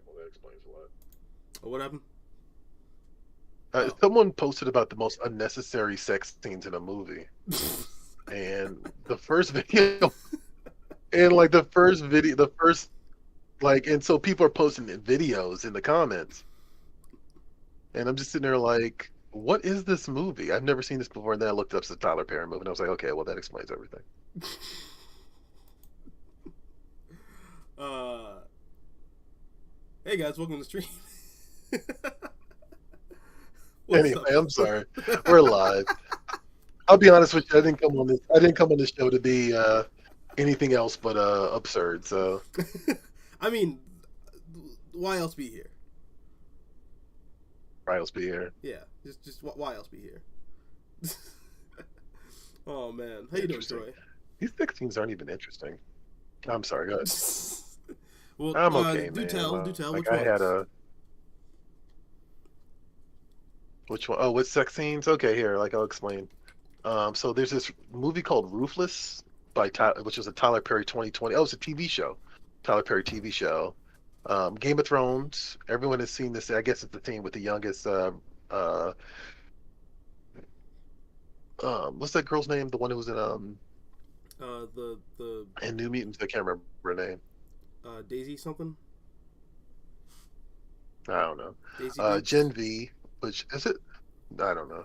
Well, that explains a lot. Oh, what happened? Oh. Someone posted about the most unnecessary sex scenes in a movie, and the first video, and like the first video, the first like, and so people are posting the videos in the comments, and I'm just sitting there like, what is this movie? I've never seen this before. And then I looked up the Tyler Perry movie, and I was like, okay, well that explains everything. uh, hey guys, welcome to the stream. What's Anyway, up? I'm sorry, we're live. I'll be honest with you, I didn't come on this. I didn't come on this show to be anything else but absurd. So I mean, why else be here? Riles be here. Yeah, just why else be here? Oh man, how you doing, Troy? These sex scenes aren't even interesting. I'm sorry, go ahead. Well, I'm okay, do man. tell, do tell. Like Which I ones? had a which one? Oh, what sex scenes? Okay, here, like I'll explain. So there's this movie called Ruthless by which is a Tyler Perry 2020. Oh, it's a TV show, Tyler Perry TV show. Game of Thrones. Everyone has seen this. I guess it's the thing with the youngest. Uh, what's that girl's name? The one who was The in New Mutants. I can't remember her name. Daisy something. I don't know. Daisy Dukes. Gen V, which is it? I don't know.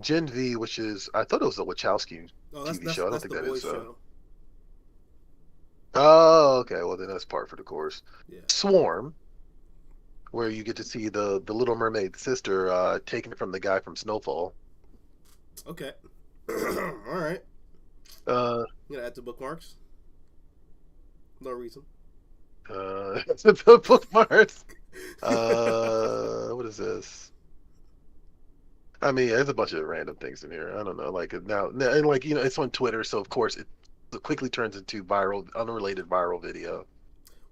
Gen V, which is I thought it was a Wachowski Oh, that's TV that's show. I don't that's think the that boys is. show. Oh, okay. Well, then that's part for the course. Yeah. Swarm, where you get to see the Little Mermaid sister taken from the guy from Snowfall. Okay. All right. Uh, You gonna add to bookmarks? No reason. the bookmarks. What is this? I mean, there's a bunch of random things in here. I don't know. Like now, and like it's on Twitter, so of course it quickly turns into viral, unrelated viral video.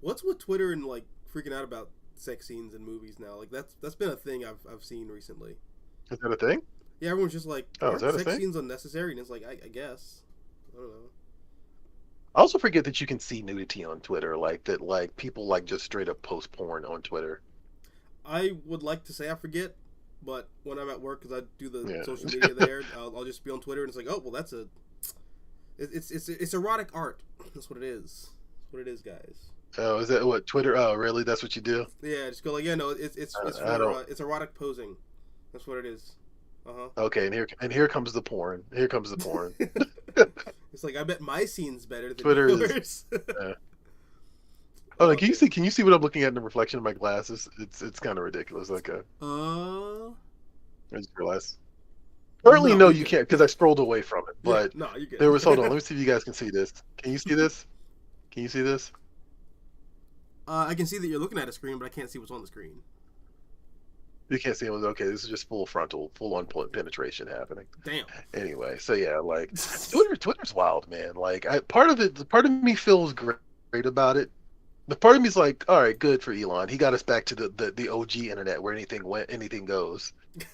What's with Twitter and like freaking out about sex scenes in movies now? Like that's been a thing I've seen recently. Is that a thing? Yeah, everyone's just like, Oh, is aren't that a sex thing? scenes unnecessary? And it's like, I guess. I don't know. I also forget that you can see nudity on Twitter, like that, like people like just straight up post porn on Twitter. I would like to say I forget, but when I'm at work, because I do the Yeah. social media there, I'll just be on Twitter and it's like, oh well, that's it's erotic art. That's what it is. That's what it is, guys. Oh, is that what Twitter? Oh, really? That's what you do? Yeah, just go like, yeah, no, it's I for don't. it's erotic posing. That's what it is. Uh Okay, and here comes the porn. Here comes the porn. huh. It's like I bet my scene's better than Twitter is. yours. Uh, oh, no, Oh can you man. see? Can you see what I'm looking at in the reflection of my glasses? It's kind of ridiculous. Okay, Uh, I just realized. Currently, no, no, you're you good. can't because I scrolled away from it. Yeah, But no, you're there was. Hold on. Let good. me see if you guys can see this. Can you see this? Can you see this? I can see that you're looking at a screen, but I can't see what's on the screen. You can't see it. Okay, this is just full frontal, full on penetration happening. Damn. Anyway, so yeah, like Twitter's wild, man. Like part of me feels great about it. The part of me is like, all right, good for Elon. He got us back to the OG internet where anything went, anything goes.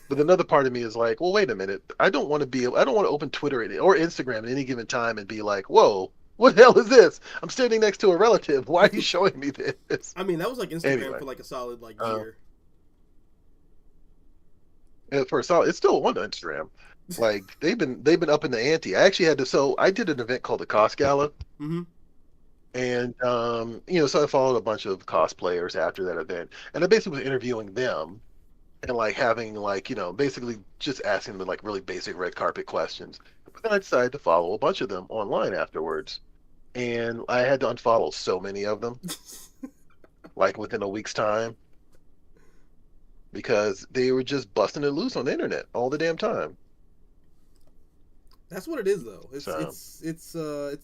But another part of me is like, well, wait a minute. I don't want to open Twitter or Instagram at any given time and be like, whoa, what the hell is this? I'm standing next to a relative. Why are you showing me this? I mean, that was like Instagram Anyway, for like a solid like uh, year. and for so it's still on Instagram. Like they've been up in the ante. I actually had to. So I did an event called the Cost Gala. Mm-hmm. And so I followed a bunch of cosplayers after that event, and I basically was interviewing them and like having like basically just asking them like really basic red carpet questions. But then I decided to follow a bunch of them online afterwards, and I had to unfollow so many of them like within a week's time because they were just busting it loose on the internet all the damn time. That's what it is, though. It's So it's it's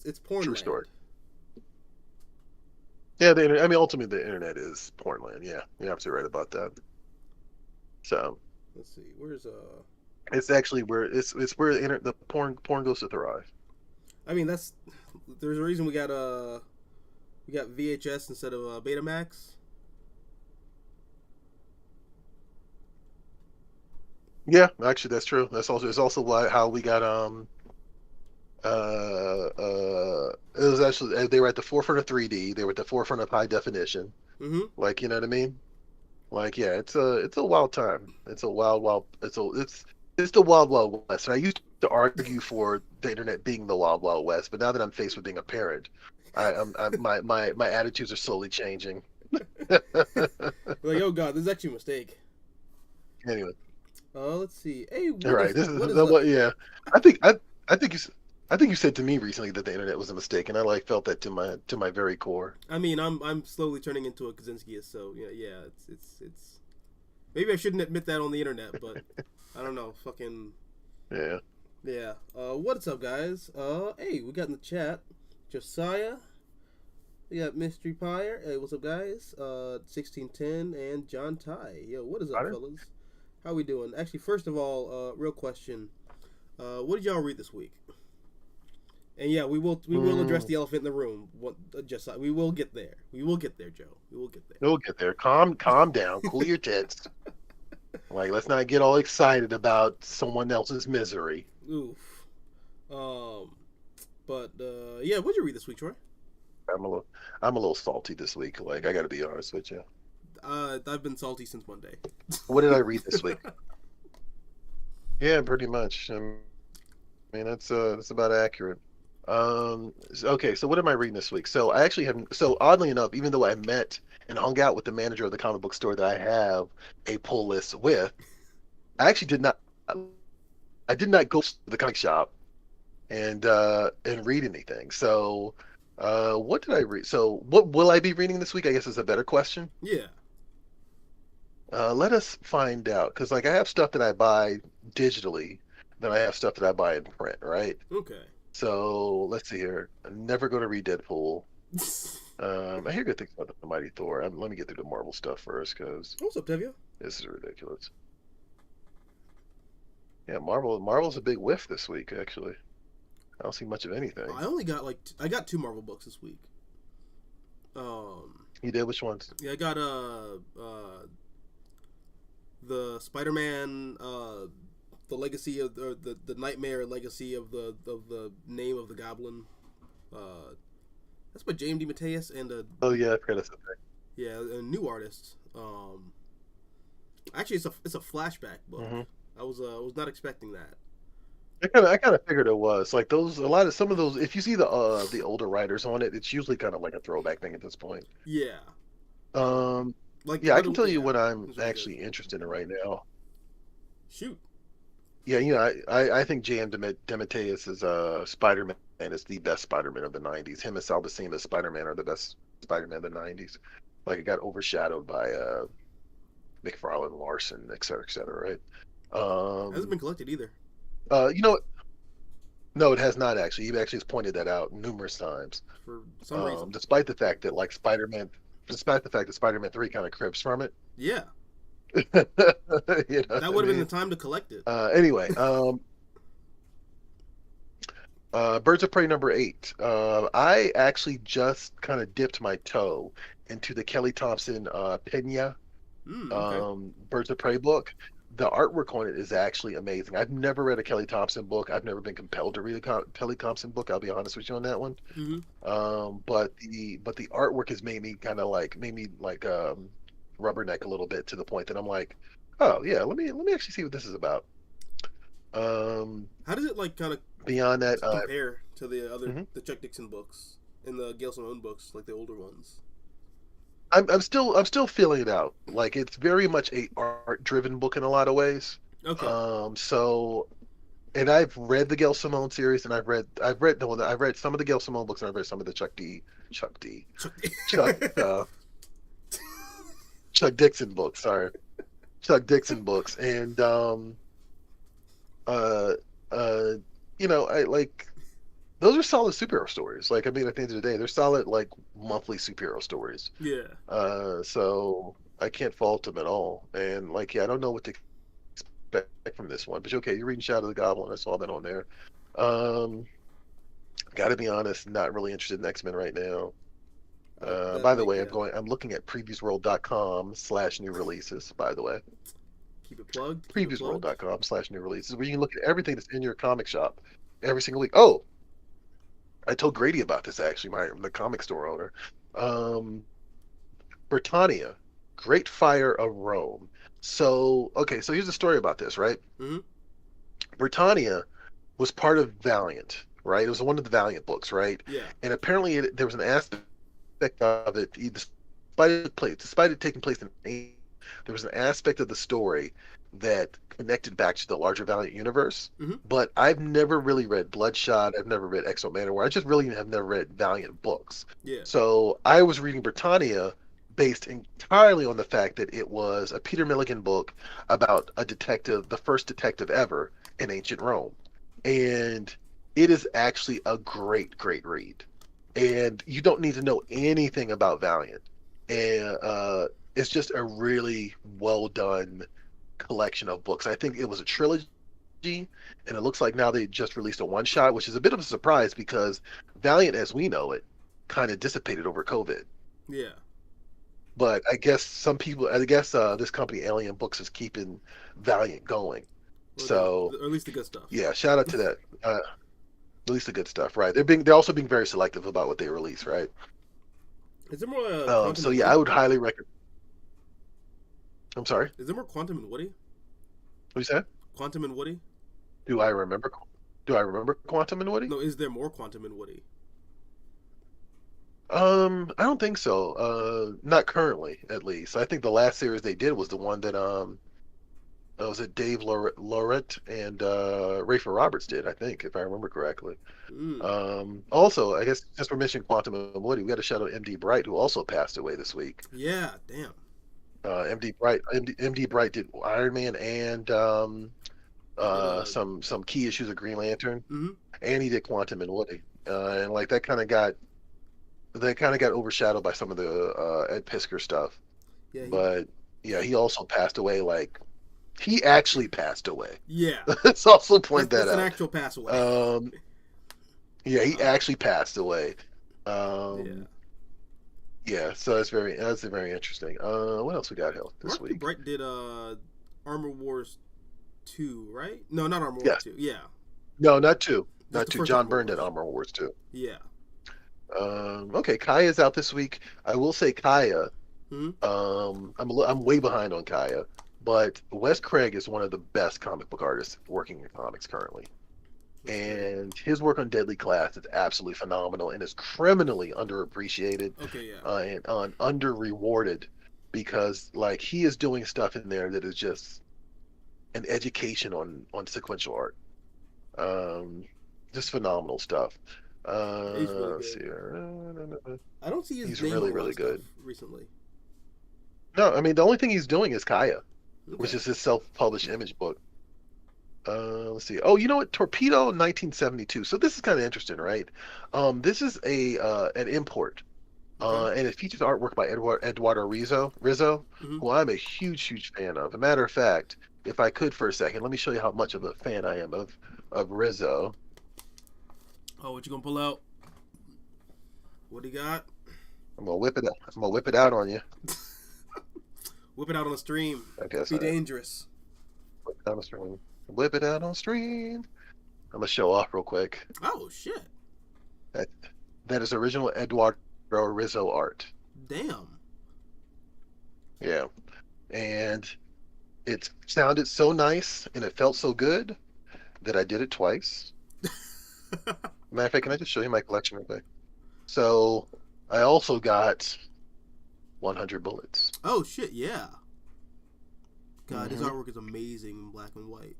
it's porn true land. story. Yeah, I mean ultimately the internet is pornland. Yeah, you're absolutely right about that. So. Let's see. Where's It's actually where it's where the porn goes to thrive. I mean, there's a reason we got VHS instead of Betamax. Yeah, actually that's true. It's also why how we got it was actually they were at the forefront of 3D. They were at the forefront of high definition. Mm-hmm. Like, you know what I mean? Like, yeah, it's a wild time. It's a wild it's the wild west. And I used to argue for the internet being the wild west, but now that I'm faced with being a parent, my attitudes are slowly changing. Like, oh god, this is actually a mistake. Anyway, Let's see. Hey, all right. This what is is up? what. Yeah, I think I think I think you said to me recently that the internet was a mistake, and I like felt that to my very core. I mean, I'm slowly turning into a Kaczynskiist, so yeah. It's. Maybe I shouldn't admit that on the internet, but I don't know. Fucking Yeah. yeah. What's up, guys? Hey, we got in the chat Josiah. We got Mystery Pyre. Hey, what's up, guys? 1610 and John Ty. Yo, what is up, Got it? fellas? How we doing? Actually, first of all, real question. What did y'all read this week? And yeah, we will address the elephant in the room. Just we will get there. We will get there, Joe. We will get there. We'll get there. Calm down. Cool your tits. Like, let's not get all excited about someone else's misery. Oof. But yeah, what'd you read this week, Troy? I'm a little salty this week. Like, I got to be honest with you. I've been salty since Monday. What did I read this week? Yeah, pretty much. I mean, that's about accurate. Okay, so what am I reading this week? So I actually have. So oddly enough, even though I met and hung out with the manager of the comic book store that I have a pull list with, I actually did not. I did not go to the comic shop and read anything. So, what did I read? So, what will I be reading this week? I guess is a better question. Yeah. Let us find out, because like I have stuff that I buy digitally, then I have stuff that I buy in print, right? Okay. So let's see here. I never going to read Deadpool. I hear good things about the Mighty Thor. Let me get through the Marvel stuff first, because What's up, Tevye? this is ridiculous. Yeah, Marvel's a big whiff this week. Actually, I don't see much of anything. I only got I got 2 Marvel books this week. You did? Which ones? Yeah, I got the Spider-Man the legacy of the nightmare legacy of the name of the Goblin. That's by James DeMatteis and Oh yeah, I forgot to say. yeah, a new artist. Actually, it's a flashback book. Mm-hmm. I was not expecting that. I kind of figured it was like those. A lot of some of those. If you see the older writers on it, it's usually kind of like a throwback thing at this point. Yeah. Like Yeah, I can tell you what yeah, I'm it's really actually good. interested in right now. Shoot. Yeah, I think J.M. DeMatteis is Spider-Man is the best Spider-Man of the '90s. Him and Sal Buscema as Spider-Man are the best Spider-Man of the '90s. Like it got overshadowed by McFarlane, Larson, et cetera, right? Hasn't been collected either. You know, no, it has not actually. He actually has pointed that out numerous times. For some reason. Despite the fact that despite the fact that Spider-Man 3 kind of cribs from it. Yeah. You know That would have been the time to collect it. Anyway, Birds of Prey #8. I actually just kind of dipped my toe into the Kelly Thompson Pena Okay. Birds of Prey book. The artwork on it is actually amazing. I've never read a Kelly Thompson book. I've never been compelled to read a Kelly Thompson book. I'll be honest with you on that one. Mm-hmm. But the artwork has made me rubberneck a little bit to the point that I'm like, oh yeah, let me actually see what this is about. How does it kind of Beyond that, compare to the other mhm. the Chuck Dixon books and the Gail Simone books, like the older ones? I'm still feeling it out. Like it's very much a art driven book in a lot of ways. Okay. So and I've read the Gail Simone series, and I've read some of the Gail Simone books, and I've read some of the Chuck Chuck Dixon books. Sorry, Chuck Dixon books, and uh I like those are solid superhero stories. Like I mean, at the end of the day, they're solid like monthly superhero stories. Yeah. So I can't fault them at all. And like, yeah, I don't know what to expect from this one. But okay, you're reading Shadow of the Goblin. I saw that on there. Um, Got to be honest, not really interested in X-Men right now. By the way, yeah. I'm looking at previewsworld.com/new releases. By the way, Keep it plugged. previewsworld.com/new releases, where you can look at everything that's in your comic shop every single week. Oh, I told Grady about this actually, the comic store owner. Britannia, Great Fire of Rome. So, okay, so here's the story about this, right? Mm-hmm. Britannia was part of Valiant, right? It was one of the Valiant books, right? Yeah. And apparently there was an aspect of it, despite it taking place in there was an aspect of the story that connected back to the larger Valiant universe. Mm-hmm. But I've never really read Bloodshot. I've never read Exo Manowar. I just really have never read Valiant books. Yeah. So I was reading Britannia based entirely on the fact that it was a Peter Milligan book about a detective, the first detective ever in ancient Rome. And it is actually a great, great read. And you don't need to know anything about Valiant. And it's just a really well done collection of books. I think it was a trilogy, and it looks like now they just released a one shot, which is a bit of a surprise because Valiant, as we know it, kind of dissipated over COVID. Yeah. But I guess this company, Alien Books, is keeping Valiant going. Or, So or at least the good stuff. yeah, shout out to that. At least the good stuff, right? They're also being very selective about what they release, right? Is there more Quantum So and yeah, Woody? I would highly recommend. I'm sorry. Is there more Quantum and Woody? What you said? Quantum and Woody? Do I remember? Do I remember Quantum and Woody? No, is there more Quantum and Woody? I don't think so. Not currently, at least. I think the last series they did was the one that was it Dave Laurent and Rafer Roberts did, I think, if I remember correctly. Mm. Also, I guess just for mentioning Quantum and Woody, we got to shout out MD Bright, who also passed away this week. Yeah, damn. MD Bright did Iron Man and some key issues of Green Lantern, Mm-hmm. and he did Quantum and Woody, and like that kind of got overshadowed by some of the Ed Piskor stuff. Yeah, But yeah, he also passed away. Like he actually passed away. yeah. Let's also point That's that an out. actual pass away. Yeah, he actually passed away. Yeah. Yeah, so that's very interesting. What else we got here this Mark week? Bright did Armor Wars 2, right? No, not Armor Yeah. Wars 2. Yeah. No, not two. That's Not the two. first John Armor Byrne did Wars. Armor Wars 2. Yeah. Okay, Kaya's out this week. I will say Kaya. Hmm. I'm way behind on Kaya, but Wes Craig is one of the best comic book artists working in comics currently, and his work on Deadly Class is absolutely phenomenal and is criminally underappreciated Okay, yeah. and under rewarded because like he is doing stuff in there that is just an education on sequential art. Um, just phenomenal stuff. He's really Let's see good. here. I don't see his He's name really, on a lot really of stuff good. recently. No, I mean the only thing he's doing is Kaya, which Okay. is his self-published image book. Let's see. Oh, you know what? Torpedo 1972. So this is kind of interesting, right? This is a an import, Okay. and it features artwork by Eduardo Rizzo, Hmm. who I'm a huge fan of. As a matter of fact, if I could for a second, let me show you how much of a fan I am of Rizzo. Oh, what you gonna pull out? What do you got? I'm gonna whip it. I'm gonna whip it out on you. Whip it out on the stream. I guess Be I dangerous. whip it out on stream. Whip it out on stream. I'm gonna show off real quick. Oh shit! That that is original Eduardo Rizzo art. Damn. Yeah, and it sounded so nice and it felt so good that I did it twice. Matter of fact, can I just show you my collection real quick? So I also got 100 bullets. Oh shit! Yeah. God, his Mhm. artwork is amazing in black and white.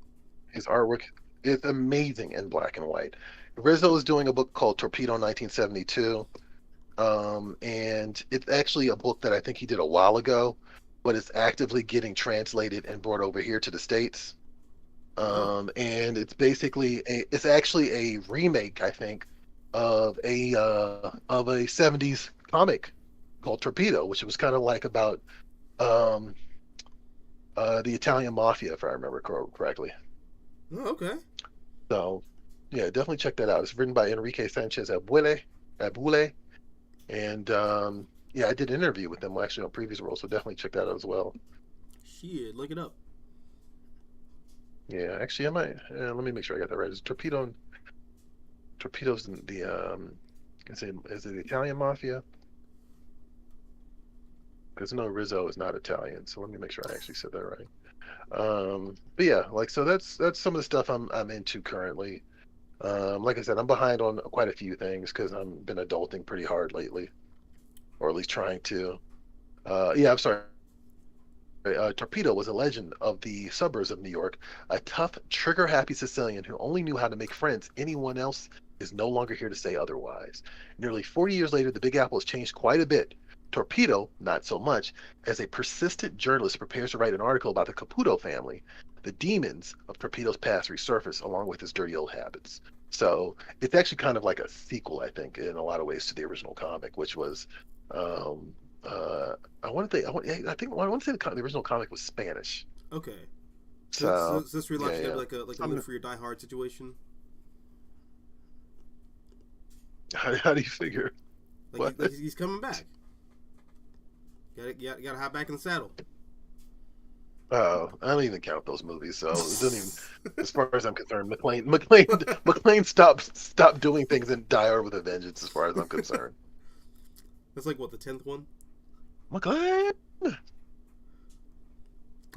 His artwork is amazing in black and white. Rizzo is doing a book called Torpedo 1972. And it's actually a book that I think he did a while ago, but it's actively getting translated and brought over here to the States. And it's actually a remake, I think, of a 70s comic called Torpedo, which was kind of like about um, the Italian mafia, if I remember correctly. Oh, okay. So, yeah, definitely check that out. It's written by Enrique Sanchez Abule, and yeah, I did an interview with them actually on previous roles, so definitely check that out as well. Shit, look it up. Yeah, actually, I might. Let me make sure I got that right. It's Torpedo's in is it the Italian mafia? because no, Rizzo is not Italian. So let me make sure I actually said that right. But yeah, like so that's some of the stuff I'm into currently. Like I said, I'm behind on quite a few things because I've been adulting pretty hard lately, or at least trying to. Yeah, I'm sorry. Torpedo was a legend of the suburbs of New York, a tough, trigger-happy Sicilian who only knew how to make friends. Anyone else is no longer here to say otherwise. Nearly 40 years later, the Big Apple has changed quite a bit. Torpedo, not so much, as a persistent journalist prepares to write an article about the Caputo family. The demons of Torpedo's past resurface along with his dirty old habits. So it's actually kind of like a sequel, I think, in a lot of ways to the original comic, which was um, uh, I want to say the original comic was Spanish. Okay. So So this yeah, relaunch gonna yeah. be like a live for your Die Hard situation. How do you figure? What? He's coming back. Gotta hop back in the saddle. Oh, I don't even count those movies, so it doesn't even. As far as I'm concerned, McLean stopped doing things in Die Hard with a Vengeance. As far as I'm concerned, That's like what, the 10th one. McLean.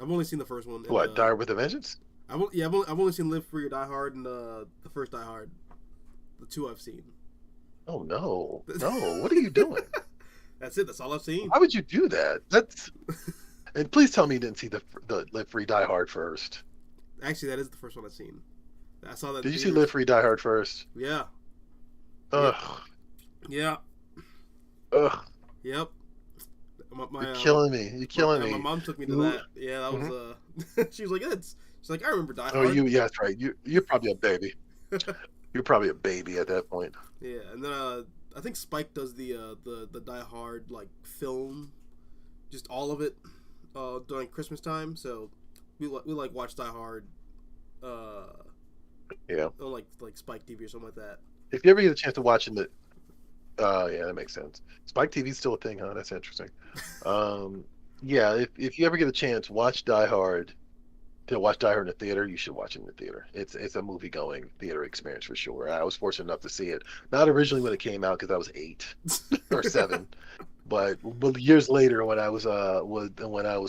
I've only seen the first one. What, Die Hard with a Vengeance? I've only seen Live Free or Die Hard and the first Die Hard. The two I've seen. Oh no, no! What are you doing? That's it. That's all I've seen. Why would you do that? That's and please tell me you didn't see the Live Free Die Hard first. Actually, that is the first one I've seen. I saw that. Did you see Live Free Die Hard first? Yeah. Ugh. Yeah. Ugh. Yep. You're killing me. You're killing me. My mom took me to that. Yeah, that was she was like, she's like, I remember Die Hard. Oh, yeah, that's right. You're probably a baby. You're probably a baby at that point. Yeah, and then I think Spike does the Die Hard like film, just all of it, during Christmas time. So we like watch Die Hard, Yeah. on like Spike TV or something like that. If you ever get a chance to watch in the, yeah, that makes sense. Spike TV's still a thing, huh? That's interesting. Yeah, if you ever get a chance, watch Die Hard. To watch Die Hard in the theater, you should watch it in the theater. It's a movie going theater experience for sure. I was fortunate enough to see it, not originally when it came out because I was 8 or 7, but years later when I was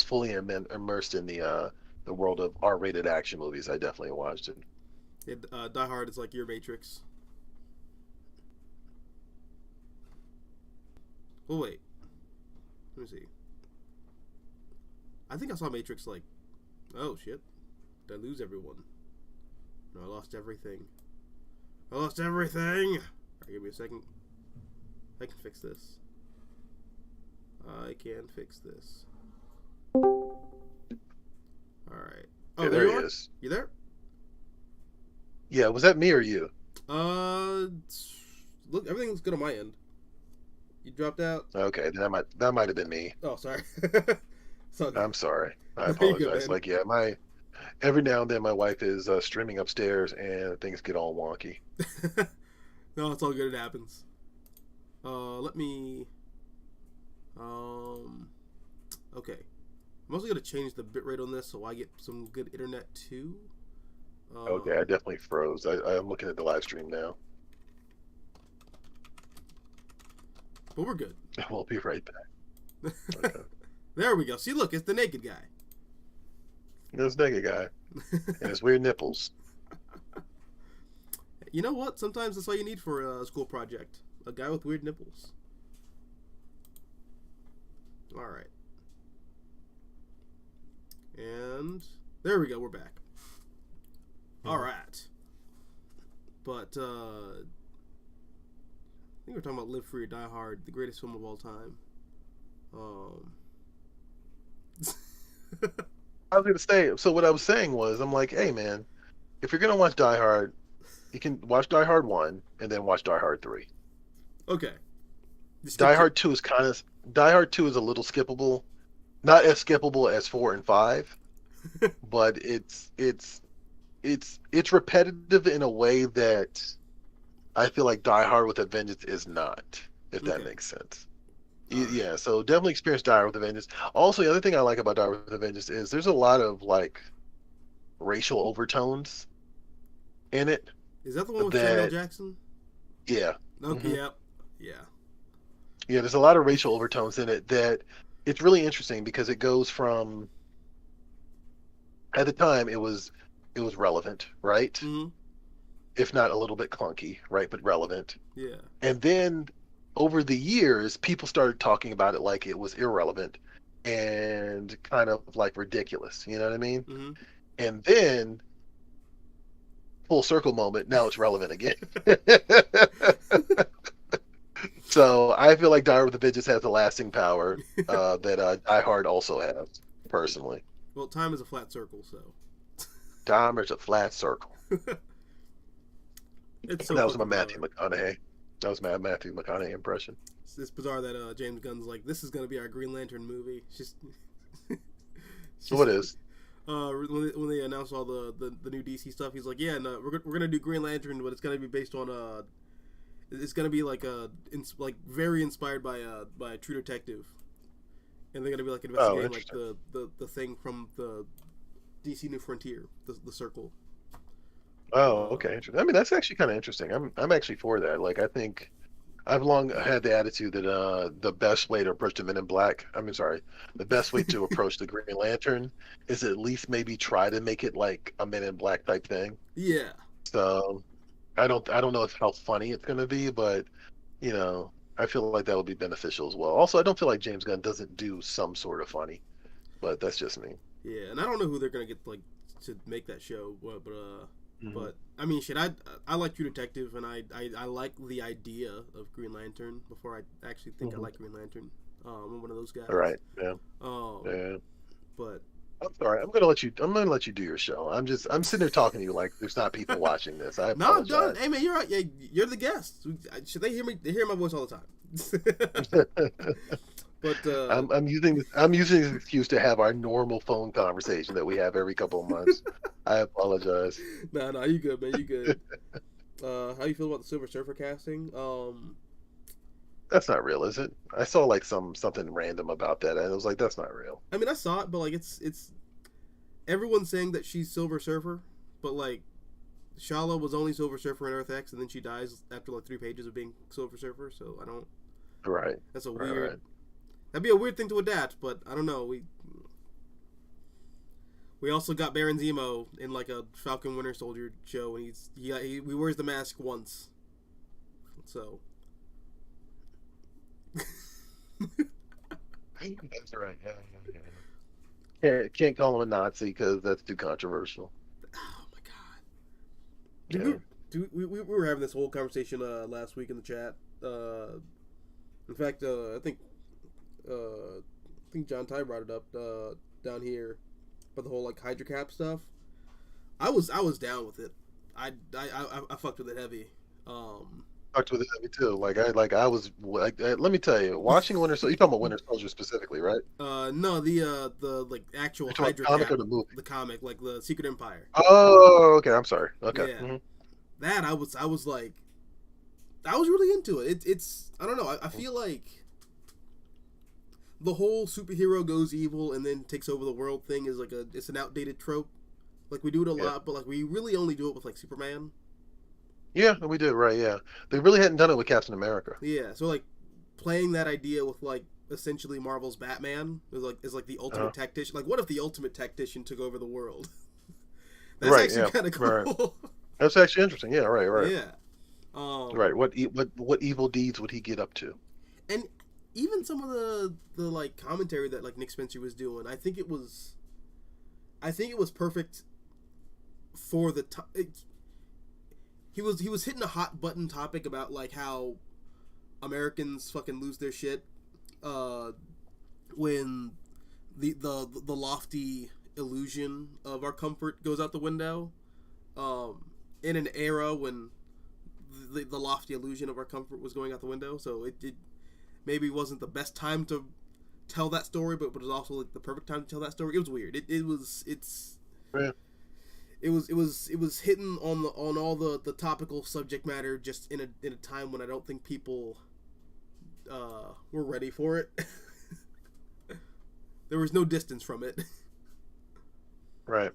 fully immersed in the world of R-rated action movies, I definitely watched it. Yeah, Die Hard is like your Matrix. Oh wait, let me see. I think I saw Matrix like, oh shit, did I lose everyone? No, I lost everything. I lost everything! Alright, give me a second. I can fix this. I can fix this. Alright. Oh, Yeah, there you he are? is. You there? Yeah, was that me or you? Look, everything's good on my end. You dropped out? Okay, then that might have been me. Oh, sorry. So, I'm sorry. I No, you're good, apologize. man. Like, yeah, every now and then my wife is streaming upstairs and things get all wonky. no, it's all good. It happens. Let me. Okay. I'm also gonna change the bitrate on this so I get some good internet too. Okay, I definitely froze. I'm looking at the live stream now. But we're good. We'll be right back. Okay. There we go. See, look, it's the naked guy. This naked guy and his weird nipples. You know what? Sometimes that's all you need for a school project. A guy with weird nipples. Alright. And there we go, we're back. Alright. But, I think we're talking about Live Free or Die Hard, the greatest film of all time. I was gonna say. So what I was saying was, I'm like, hey man, if you're gonna watch Die Hard, you can watch Die Hard 1 and then watch Die Hard 3. Okay. Die Hard 2 is Die Hard 2 is a little skippable, not as skippable as 4 and 5, but it's repetitive in a way that I feel like Die Hard with a Vengeance is not, if that Okay. makes sense. Yeah, so definitely experience Die Hard with a Vengeance. Also, the other thing I like about Die Hard with a Vengeance is there's a lot of like racial overtones in it. Is that the one with Samuel That Jackson? yeah, Okay, Mhm. yep. Yeah. yeah, there's a lot of racial overtones in it that it's really interesting because it goes from at the time it was relevant, right? Mm-hmm. If not a little bit clunky, right, but relevant. Yeah. And then over the years, people started talking about it like it was irrelevant and kind of like ridiculous. You know what I mean? Mm-hmm. And then full circle moment, now it's relevant again. So I feel like Die with a Vengeance has the lasting power that Die Hard also has, personally. Well, time is a flat circle, so Time is a flat circle. it's so That was my fucking Matthew bizarre. McConaughey. That was my Matthew McConaughey impression. It's bizarre that James Gunn's like, this is gonna be our Green Lantern movie. It's just, it's So what just is? when they announced all the new DC stuff, he's like, yeah, no, we're gonna do Green Lantern, but it's gonna be based on it's gonna be like like very inspired by True Detective, and they're gonna be like Oh, investigating like interesting. the thing from the DC New Frontier, the Circle. Oh, Uh, okay. Interesting. I mean, that's actually kind of interesting. I'm actually for that. Like, I think I've long had the attitude that the best way to approach the Men in Black, I mean, sorry, the best way to approach the Green Lantern is at least maybe try to make it like a Men in Black type thing. yeah, So I don't know if how funny it's gonna be, but I feel like that would be beneficial as well. Also, I don't feel like James Gunn doesn't do some sort of funny, but that's just me. yeah, and I don't know who they're gonna get like to make that show, Hmm. but I mean, shit, I like True Detective, and I like the idea of Green Lantern before I actually think I Hmm. like Green Lantern. I'm one of those All guys. right. Yeah. Um, Yeah. but I'm sorry. I'm gonna let you do your show. I'm sitting there talking to you like there's not people watching this. I no, I'm done. apologize. Hey man, you're right. Yeah, you're the guest. Should they hear me? They hear my voice all the time. but I'm using this excuse to have our normal phone conversation that we have every couple of months. I apologize. no, you good, man. You good. How you feel about the Silver Surfer casting? That's not real, is it? I saw like something random about that, and I was like, that's not real. I mean, I saw it, but like, it's everyone's saying that she's Silver Surfer, but like, Shala was only Silver Surfer in Earth X, and then she dies after like 3 pages of being Silver Surfer. So I don't. Right. That's a Right. weird. Right. That'd be a weird thing to adapt, but I don't know. We also got Baron Zemo in like a Falcon Winter Soldier show, and he wears the mask once. So That's right. Yeah. Yeah. Yeah. Can't call him a Nazi because that's too controversial. oh my god. Did we Yeah. we were having this whole conversation last week in the chat. In fact, I think John Ty brought it up down here, but the whole like Hydra Cap stuff. I was down with it. I fucked with it heavy. Talked with it too. Like I was like, let me tell you, watching Winter Soldier. You talking about Winter Soldier specifically, right? No, the like actual You talking about Hydra the comic or Cap, the movie? the comic, like the Secret Empire. Oh, okay. I'm sorry. Okay. Yeah, Hmm. that I was like, I was really into it. It's I don't know. I feel like the whole superhero goes evil and then takes over the world thing is like it's an outdated trope. Like we do it a Yeah. lot, but like we really only do it with like Superman. Yeah, we did. Right. Yeah. They really hadn't done it with Captain America. Yeah, so like playing that idea with like essentially Marvel's Batman is like the Uh-huh. ultimate tactician. Like what if the ultimate tactician took over the world? That's Right. actually Yeah. kind of Right. cool. That's actually interesting. Yeah. Right. Right. yeah. Um Right. What evil deeds would he get up to? and even some of the like commentary that like Nick Spencer was doing, I think it was perfect for the time. He was hitting a hot button topic about like how Americans fucking lose their shit uh, when the lofty illusion of our comfort goes out the window. In an era when the lofty illusion of our comfort was going out the window, so it maybe wasn't the best time to tell that story, but it was also like the perfect time to tell that story. It was weird. Yeah. It was hitting on all the topical subject matter just in a time when I don't think people were ready for it. There was no distance from it. Right.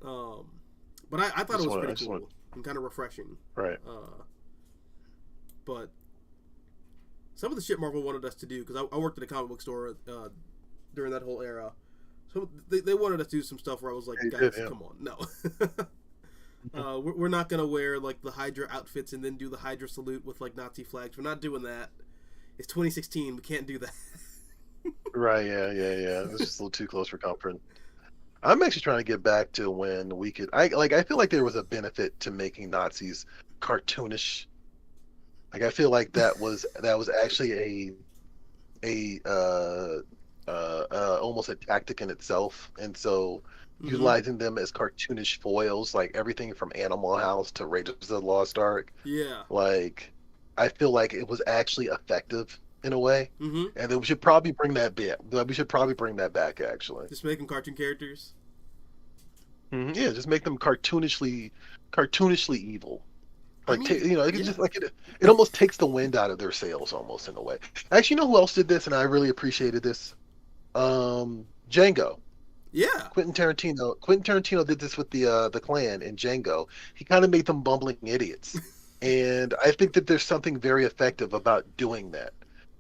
Um, but I thought it was I pretty just cool want. and kind of refreshing. Right. But some of the shit Marvel wanted us to do, because I worked at a comic book store during that whole era. So they wanted us to do some stuff where I was like, He guys, did, yeah. come on, no. We're not gonna wear like the Hydra outfits and then do the Hydra salute with like Nazi flags. We're not doing that. It's 2016. We can't do that. Right, yeah. It's just a little too close for comfort. I'm actually trying to get back to when we could. I feel like there was a benefit to making Nazis cartoonish. Like I feel like that was actually a almost a tactic in itself, and so Mm-hmm. utilizing them as cartoonish foils, like everything from Animal House to Raiders of the Lost Ark, Yeah. like I feel like it was actually effective in a way, Mm-hmm. and then we should probably bring that back. We should probably bring that back actually. Just making cartoon characters. Yeah, just make them cartoonishly evil. I Like mean, it could just yeah, like it almost takes the wind out of their sails almost in a way. Actually, you know who else did this, and I really appreciated this? Django. yeah. Quentin Tarantino did this with the Klan in Django. He kind of made them bumbling idiots, and I think that there's something very effective about doing that.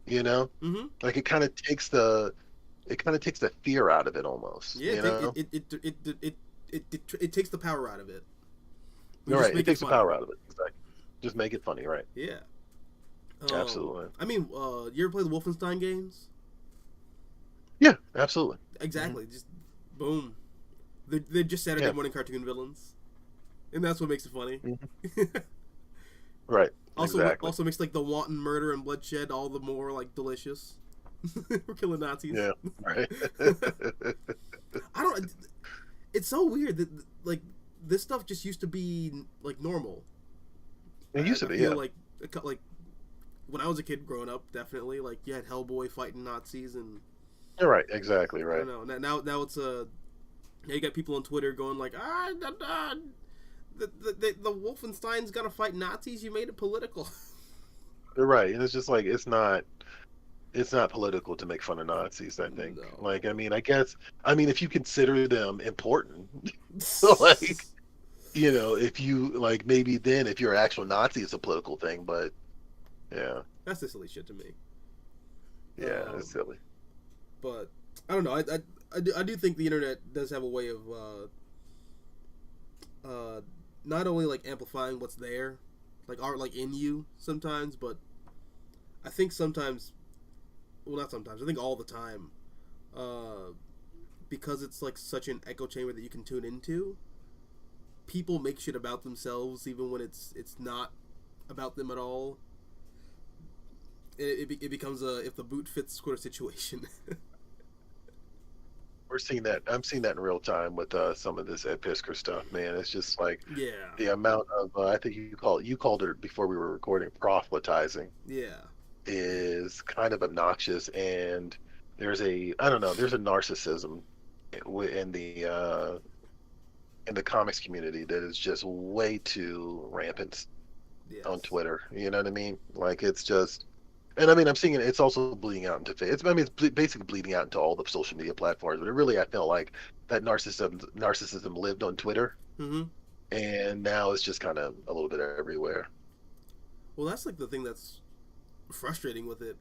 You know, Mm-hmm. like it kind of takes the fear out of it almost. Yeah. You know, It takes the power out of it. We you're just right. It make it takes the funny. power out of it. Exactly. Just make it funny, right? Yeah. Absolutely. I mean, you ever play the Wolfenstein games? Yeah, absolutely. Hmm. Exactly. Just boom. They're just Saturday Yeah. morning cartoon villains, and that's what makes it funny. Hmm. Right. Exactly. Also makes like the wanton murder and bloodshed all the more like delicious. We're killing Nazis. Yeah. Right. I don't. It's so weird that like this stuff just used to be like normal. It used to I be, feel yeah. like when I was a kid growing up, definitely like you had Hellboy fighting Nazis, and You're right. Exactly I right. don't know. Now it's a now you got people on Twitter going like the Wolfenstein's gonna fight Nazis. You made it political. You're right. And it's just like it's not political to make fun of Nazis, I think. No. Like, I mean, I mean, if you consider them important, like, if you like maybe then if you're an actual Nazi, it's a political thing, but yeah, That's the silly shit to me. yeah, it's Um, silly. but I don't know. I do think the internet does have a way of not only like amplifying what's there, like art like in you sometimes, but I think sometimes, well, not sometimes. I think all the time, uh, because it's like such an echo chamber that you can tune into. People make shit about themselves even when it's not about them at all. It becomes a if the boot fits sort of situation. We're seeing that. I'm seeing that in real time with some of this Ed Piskor stuff, man. It's just like Yeah, the amount of I think you called it before we were recording proselytizing yeah, is kind of obnoxious, and I don't know, there's a narcissism in the comics community that is just way too rampant on yes, Twitter. You know what I mean? Like it's just, and I mean I'm seeing it. It's also bleeding out into it's basically bleeding out into all the social media platforms. But it really, I felt like that narcissism lived on Twitter, mm-hmm. and now it's just kind of a little bit everywhere. Well, that's like the thing that's frustrating with it,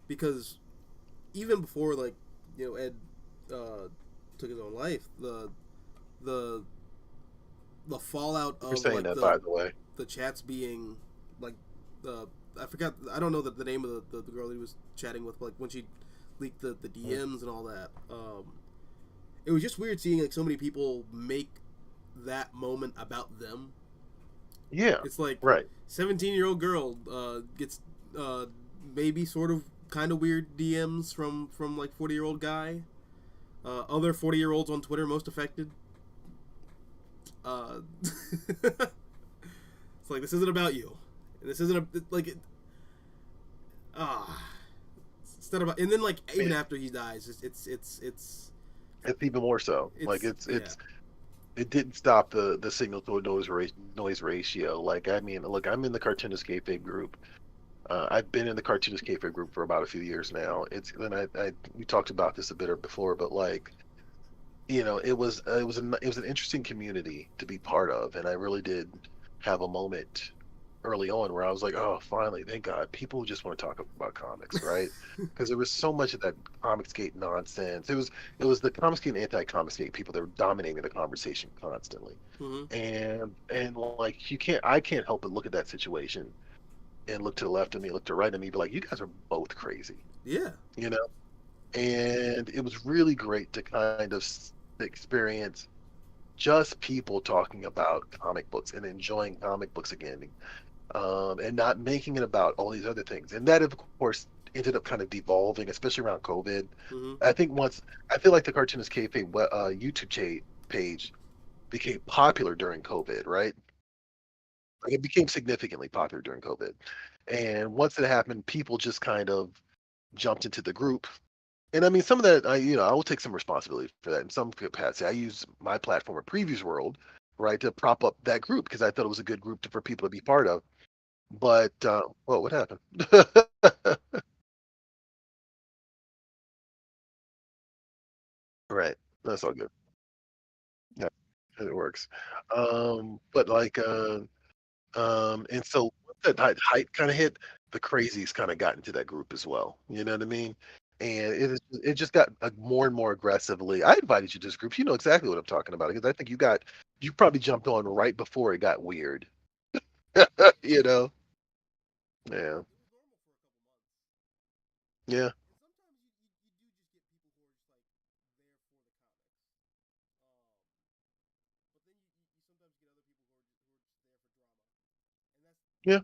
because even before like Ed took his own life, the the fallout You're of saying like that, by the way. the chats being like I forgot, I don't know the name of the girl he was chatting with, like when she leaked the DMs and all that. It was just weird seeing like so many people make that moment about them. Yeah, It's like right. 17-year-old girl gets maybe sort of kind of weird DMs from like 40-year-old guy. Other 40-year-olds on Twitter most affected. Uh, it's like this isn't about you. This isn't like it. Ah, it's not about. And then like even Man, after he dies, it's even more so. Like it's yeah, it didn't stop the signal to noise ratio. Like I mean, look, I'm in the Cartoonist Kayfabe group. I've been in the Cartoonist Kayfabe group for about a few years now. We talked about this a bit before, but like it was an interesting community to be part of, and I really did have a moment early on where I was like, oh, finally, thank God, people just want to talk about comics, right? Because there was so much of that Comicsgate nonsense. It was the Comicsgate and anti-Comicsgate people that were dominating the conversation constantly. Mm-hmm. And like I can't help but look at that situation and look to the left of me, look to the right of me, be like, you guys are both crazy, Yeah. you know? And it was really great to kind of experience just people talking about comic books and enjoying comic books again, and not making it about all these other things. And that, of course, ended up kind of devolving, especially around COVID. Mm-hmm. I feel like the Cartoonist Kayfabe YouTube page became popular during COVID, right? Like it became significantly popular during COVID. And once it happened, people just kind of jumped into the group. And I mean, some of that, I will take some responsibility for that in some capacity. I use my platform at Previews World, right, to prop up that group because I thought it was a good group for people to be part of. But well, what happened? Right, that's all good. Yeah, it works. But like, and so once that height kind of hit, the crazies kind of got into that group as well. You know what I mean? And it just got more and more aggressively. I invited you to this group. You know exactly what I'm talking about because I think you probably jumped on right before it got weird. You know? Yeah. Yeah. Yeah.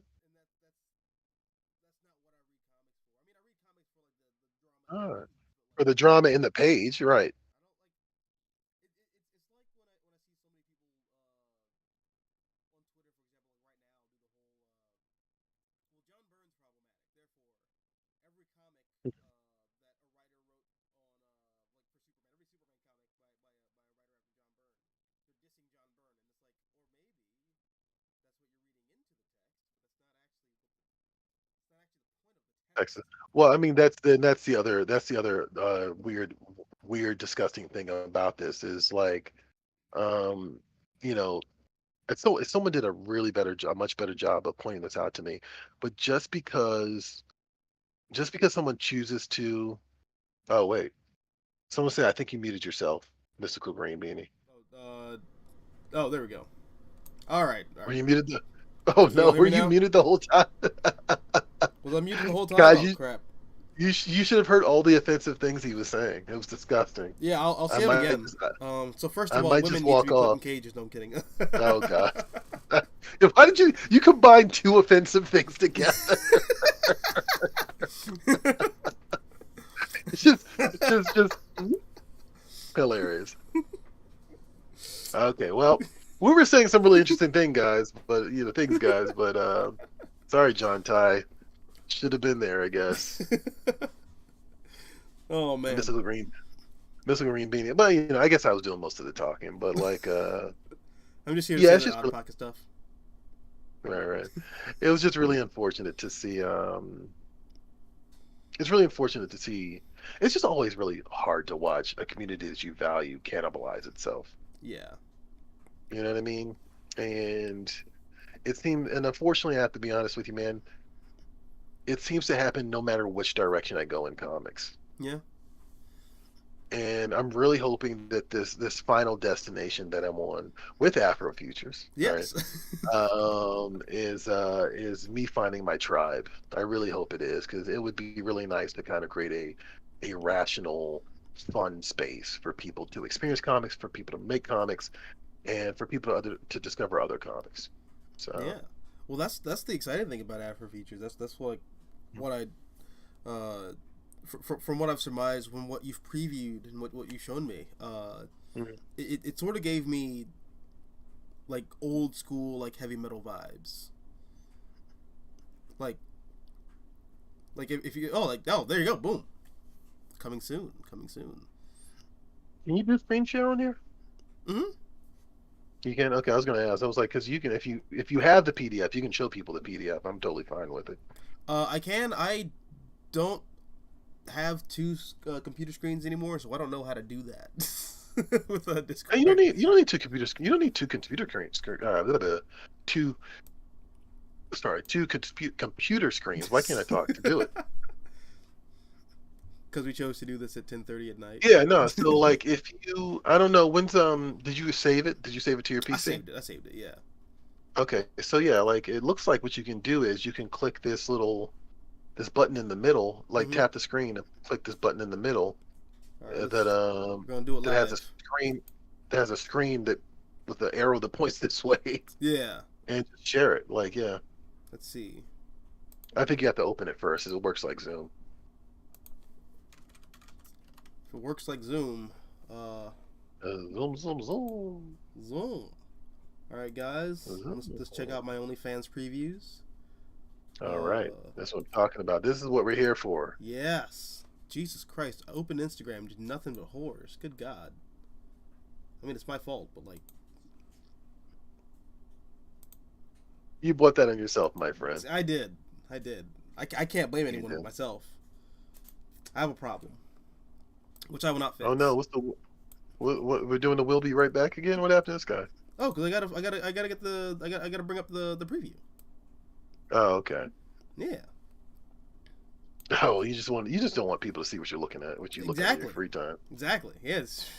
All right. For the drama in the page, right? Excellent. Well, I mean that's the other weird disgusting thing about this is like um you know if someone did a a much better job of pointing this out to me, but just because someone chooses to, oh wait, someone said I think you muted yourself, Mystical Green Beanie. Oh, oh, there we go. All right, all Were right. you muted oh Can you no, all hear were me you now? muted the whole time? Was I muted the whole time? God, Oh crap. you should have heard all the offensive things he was saying. It was disgusting. Yeah, I'll I say them might again. just So first I of all, might just women need to walk be put in off. cages. No, I'm kidding. Oh God. Why did you combine two offensive things together? It's just hilarious. Okay, well, we were saying some really interesting things, guys, but sorry, John Ty. Should have been there, I guess. Oh And man, Mystical Green Beanie. But I guess I was doing most of the talking. But like, I'm just here to yeah, say it's the just odd really, pocket stuff. right, right. It was just really unfortunate to see. It's really unfortunate to see. It's just always really hard to watch a community that you value cannibalize itself. Yeah, You know what I mean? And and unfortunately, I have to be honest with you, man. It seems to happen no matter which direction I go in comics. yeah, And I'm really hoping that this final destination that I'm on with Afro Futures, all right, yes, is me finding my tribe. I really hope it is because it would be really nice to kind of create a rational, fun space for people to experience comics, for people to make comics, and for people to discover other comics. So yeah. Well, that's the exciting thing about Afro features. That's what I from what I've surmised, from what you've previewed and what you've shown me, mhm. it sort of gave me like old school like heavy metal vibes. Like if you there you go, boom, coming soon, coming soon. Can you do screen share on here? Mm-hmm. You can. Okay, I was going to ask. I was like, because you can, if you have the PDF, you can show people the PDF. I'm totally fine with it. I can. I don't have two computer screens anymore, so I don't know how to do that with And Discord. you don't need two computer screens. You don't need two computer screens. Two computer screens. Why can't I talk to do it? Because we chose to do this at 10:30 at night. Yeah, no. So like, if you, I don't know, when's did you save it? Did you save it to your PC? I saved it. Yeah. Okay, so yeah, like it looks like what you can do is you can click this button in the middle, like Mm-hmm. tap the screen and click this button in the middle All right. that We're gonna do it that has a live. screen that with the arrow that points this way Yeah. and just share it. Like, yeah, Let's see. I think you have to open it first. It works like Zoom. If it works like Zoom, Zoom, zoom, zoom. Zoom. All right, guys. Zoom. Let's check out my OnlyFans previews. All right, that's what I'm talking about. This is what we're here for. Yes. Jesus Christ. I opened Instagram, just nothing but whores. Good God. I mean, it's my fault, but like, You brought that on yourself, my friend. I did. I can't blame anyone but myself. I have a problem, which I will not fix. Oh no, what we're doing? The We'll Be Right Back again? What happened to this guy? Oh, because I gotta bring up the preview. Oh, okay. Yeah. Oh, you just don't want people to see what you're looking at, what you look at in your free time. Exactly. Yes.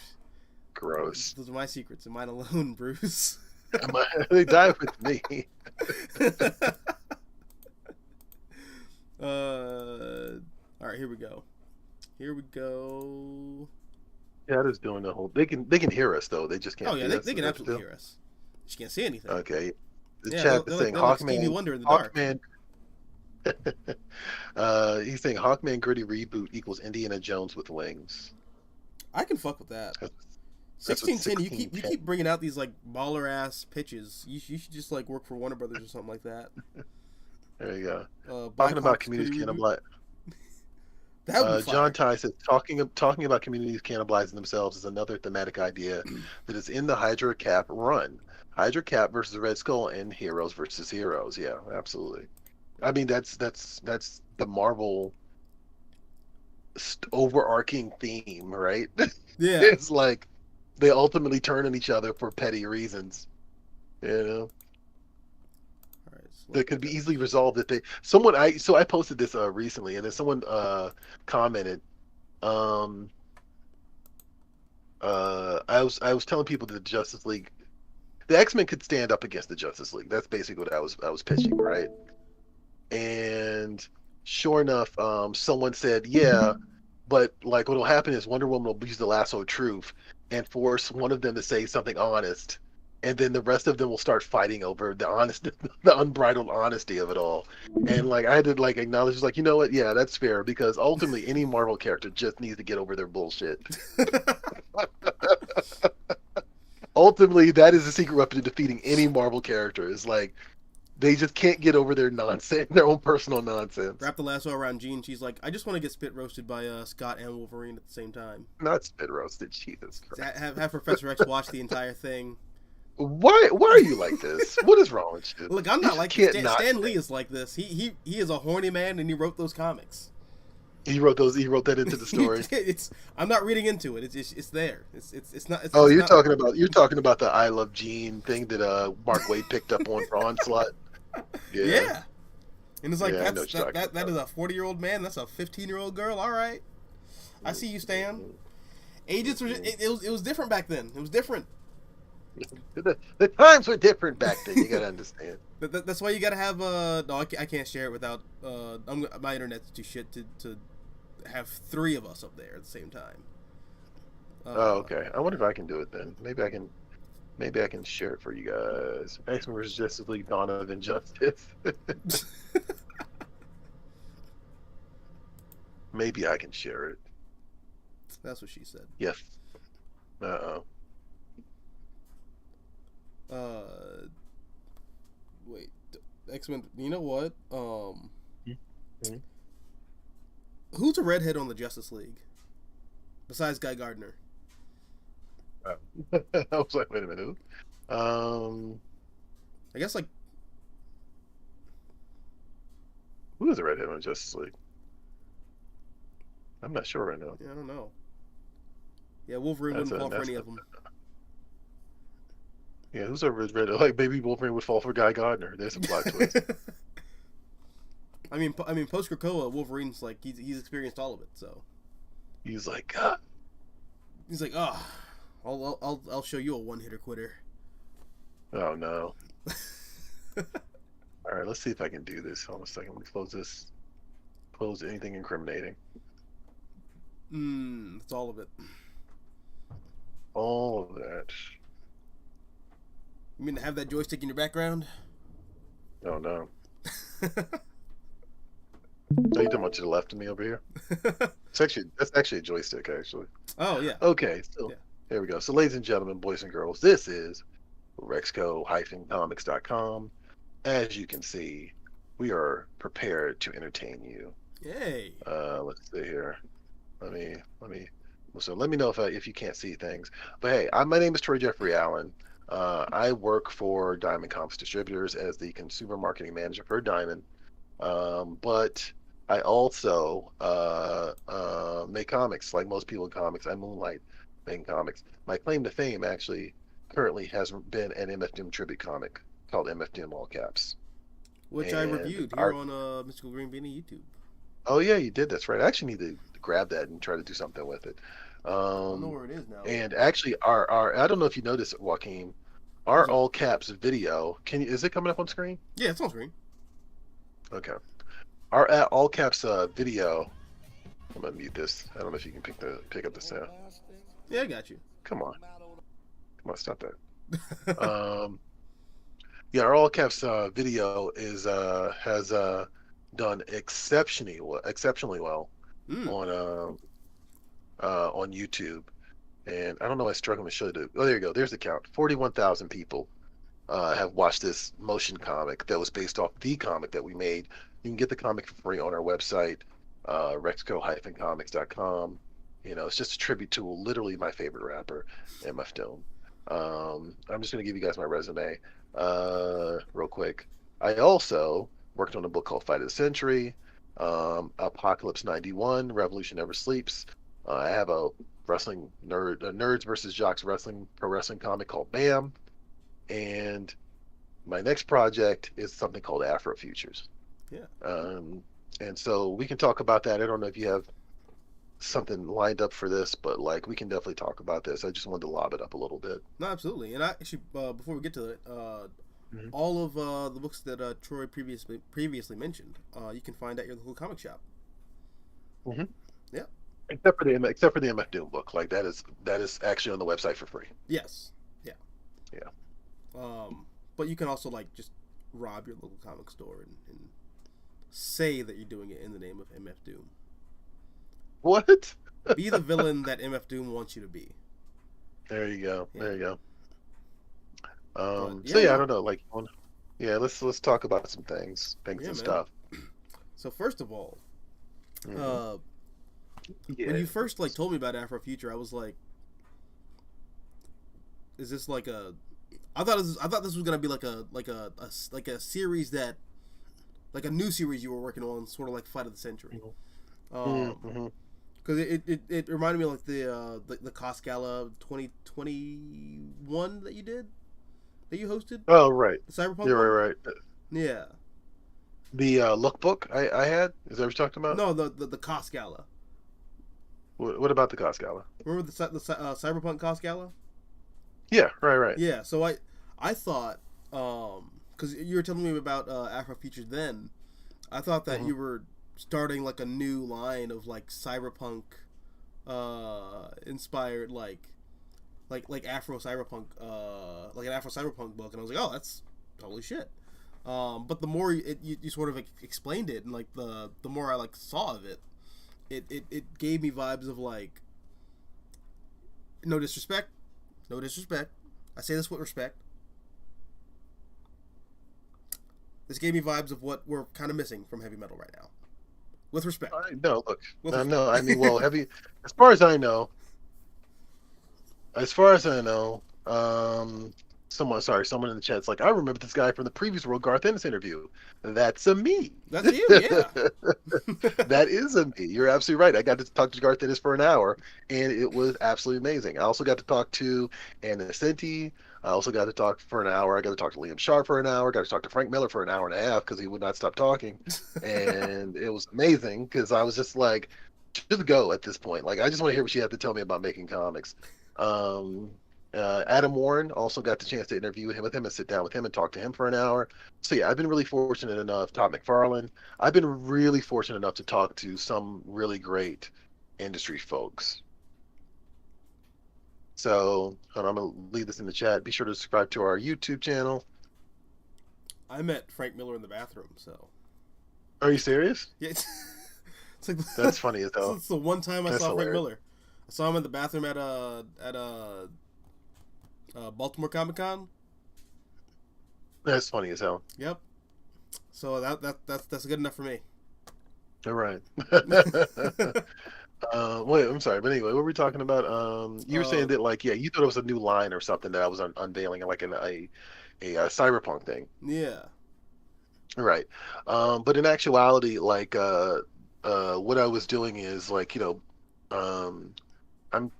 Gross. Those are my secrets and mine alone, Bruce. They die with me. All right, here we go. Yeah, just doing the whole. They can hear us though. They just can't. Oh yeah, see us. they can absolutely hear us. She can't see anything. Okay. The Yeah, chat is saying like Stevie Wonder in the dark. Hawkman. He's saying Hawkman gritty reboot equals Indiana Jones with wings. I can fuck with that. That's what 1610. You keep bringing out these like baller ass pitches. You should just like work for Warner Brothers or something like that. There you go. Black Talking about Hawk's communities gritty reboot. cannibalizing. That would be fire. John Ty says talking about communities cannibalizing themselves is another thematic idea that is in the Hydra Cap run. Hydra Cap versus Red Skull and Heroes versus Heroes. Yeah, absolutely. I mean, that's the Marvel overarching theme, right? Yeah. It's like they ultimately turn on each other for petty reasons. You know, All right, so that could be easily resolved if I posted this recently, and then someone commented. I was telling people that the Justice League, the X-Men could stand up against the Justice League. That's basically what I was pitching, right? And sure enough, someone said, yeah, but like what'll happen is Wonder Woman will use the lasso of truth and force one of them to say something honest, and then the rest of them will start fighting over the unbridled honesty of it all. And like I had to like acknowledge, like, you know what? Yeah, that's fair, because ultimately any Marvel character just needs to get over their bullshit. Ultimately, that is the secret weapon to defeating any Marvel character. Is like they just can't get over their nonsense, their own personal nonsense. Wrap the lasso around Jean. She's like, I just want to get spit roasted by Scott and Wolverine at the same time. Not spit roasted, Jesus Christ. Have Professor X watch the entire thing. Why are you like this? What is wrong with you? Look, I'm not like this. Stan Lee is like this. He is a horny man, and he wrote those comics. He wrote that into the story. I'm not reading into it. It's there. It's not. It's, oh, it's you're not, talking about the I Love Jean thing that Mark Waid picked up on for Onslaught. Yeah. And it's like, yeah, that is a 40-year-old man. That's a 15-year-old girl. All right, I see you, Stan. Agents were. It was different back then. It was different. The times were different back then. You gotta understand. That's why you gotta have no, I can't share it without my internet's too shit to have 3 of us up there at the same time. Oh, okay. I wonder if I can do it then. Maybe I can share it for you guys. X-Men vs. Justice League: Dawn of Injustice. Maybe I can share it. That's what she said. Yes. Wait, X-Men. You know what? Mm-hmm. Who's a redhead on the Justice League besides Guy Gardner? I was like, wait a minute. I guess like who is the redhead on Justice League? I'm not sure right now. I don't know. Yeah, Wolverine wouldn't fall for any of them. Yeah, who's a redhead? Like maybe Wolverine would fall for Guy Gardner. There's a plot twist. Post Krakoa, Wolverine's like he's experienced all of it, so He's like, he's like, I'll show you a one hitter quitter. oh no. All right, let's see if I can do this. Hold on a second. Let me close this. Close anything incriminating. That's all of it. All of that. You mean to have that joystick in your background? Oh no. Are you talking about to the left of me over here? That's actually a joystick, actually. Oh yeah. Okay, so Yeah. here we go. So, ladies and gentlemen, boys and girls, this is RexCo-Comics.com. As you can see, we are prepared to entertain you. Yay. Let's see here. Let me. So let me know if you can't see things. But hey, my name is Troy Jeffrey Allen. I work for Diamond Comics Distributors as the consumer marketing manager for Diamond. But I also make comics, like most people in comics. I moonlight making comics. My claim to fame actually currently has been an MF Doom tribute comic called MF Doom All Caps. Which I reviewed here on Mystical Green Beanie YouTube. Oh yeah, you did. That's right. I actually need to grab that and try to do something with it. I don't know where it is now. And actually, our I don't know if you noticed, Joaquin, our all caps video. Is it coming up on screen? Yeah, it's on screen. Okay. Our all caps video. I'm gonna mute this. I don't know if you can pick up the sound. Yeah, I got you. Come on, stop that. Yeah, our all caps video has done exceptionally well on YouTube, and I don't know. I struggling to show you. Oh, there you go. There's the count. 41,000 people have watched this motion comic that was based off the comic that we made. You can get the comic for free on our website, RexCo-Comics.com. You know, it's just a tribute to literally my favorite rapper, MF Doom. I'm just going to give you guys my resume real quick. I also worked on a book called Fight of the Century, Apocalypse 91, Revolution Never Sleeps. I have a wrestling nerds versus jocks pro wrestling comic called BAM. And my next project is something called Afro Futures. Yeah. And so we can talk about that. I don't know if you have something lined up for this, but like we can definitely talk about this. I just wanted to lob it up a little bit. No, absolutely. And I actually, before we get to it, all of the books that Troy previously mentioned, you can find at your local comic shop. Mm-hmm. Yeah. Except for the MF Doom book, like that is actually on the website for free. Yes. Yeah. Yeah. But you can also like just rob your local comic store and say that you're doing it in the name of MF Doom. What? Be the villain that MF Doom wants you to be. There you go. Yeah. There you go. Yeah, I don't know. Like, yeah, let's talk about some things and stuff. So first of all, Yeah. when you first like told me about Afro Future, I was like, "Is this like a?" I thought this was gonna be like a series that, like a new series you were working on, sort of like Fight of the Century. Because it reminded me of like the Cos Gala 2021 that you hosted. Oh right. The Cyberpunk. You're right. Yeah. The lookbook I had. Is that what you're talking about? No, the Cos Gala. What about the Cos Gala? Remember the Cyberpunk Cos Gala? Yeah. Right. Yeah. So I thought because you were telling me about Afro Future then, I thought that you were starting like a new line of like cyberpunk inspired like Afro cyberpunk like an Afro cyberpunk book, and I was like, oh, that's totally shit. But the more you sort of explained it, and like the more I like saw of it, it gave me vibes of like, no disrespect, I say this with respect. This gave me vibes of what we're kind of missing from heavy metal right now. With respect. No, look. No, I mean, well, heavy. As far as I know, someone in the chat's like, I remember this guy from the previous World Garth Ennis interview. That's a me. That's you, yeah. That is a me. You're absolutely right. I got to talk to Garth Ennis for an hour, and it was absolutely amazing. I also got to talk to Anna Senti, I also got to talk for an hour. I got to talk to Liam Sharp for an hour. Got to talk to Frank Miller for an hour and a half because he would not stop talking, and it was amazing because I was just like, just go at this point. Like I just want to hear what she had to tell me about making comics. Um, Adam Warren also got the chance to interview with him and sit down with him and talk to him for an hour. So yeah, I've been really fortunate enough. Todd McFarlane. I've been really fortunate enough to talk to some really great industry folks. So I'm gonna leave this in the chat. Be sure to subscribe to our YouTube channel. I met Frank Miller in the bathroom, so Are you serious? yeah, it's like That's funny as hell. it's the one time I That's saw Frank hilarious. Miller. I saw him in the bathroom at Baltimore Comic Con. That's funny as hell. Yep. So that's good enough for me. All right. Wait, I'm sorry, but anyway, what were we talking about? You were saying uh, that like, yeah, you thought it was a new line or something that I was unveiling, like a cyberpunk thing, yeah, right? But in actuality, like, what I was doing is like, um,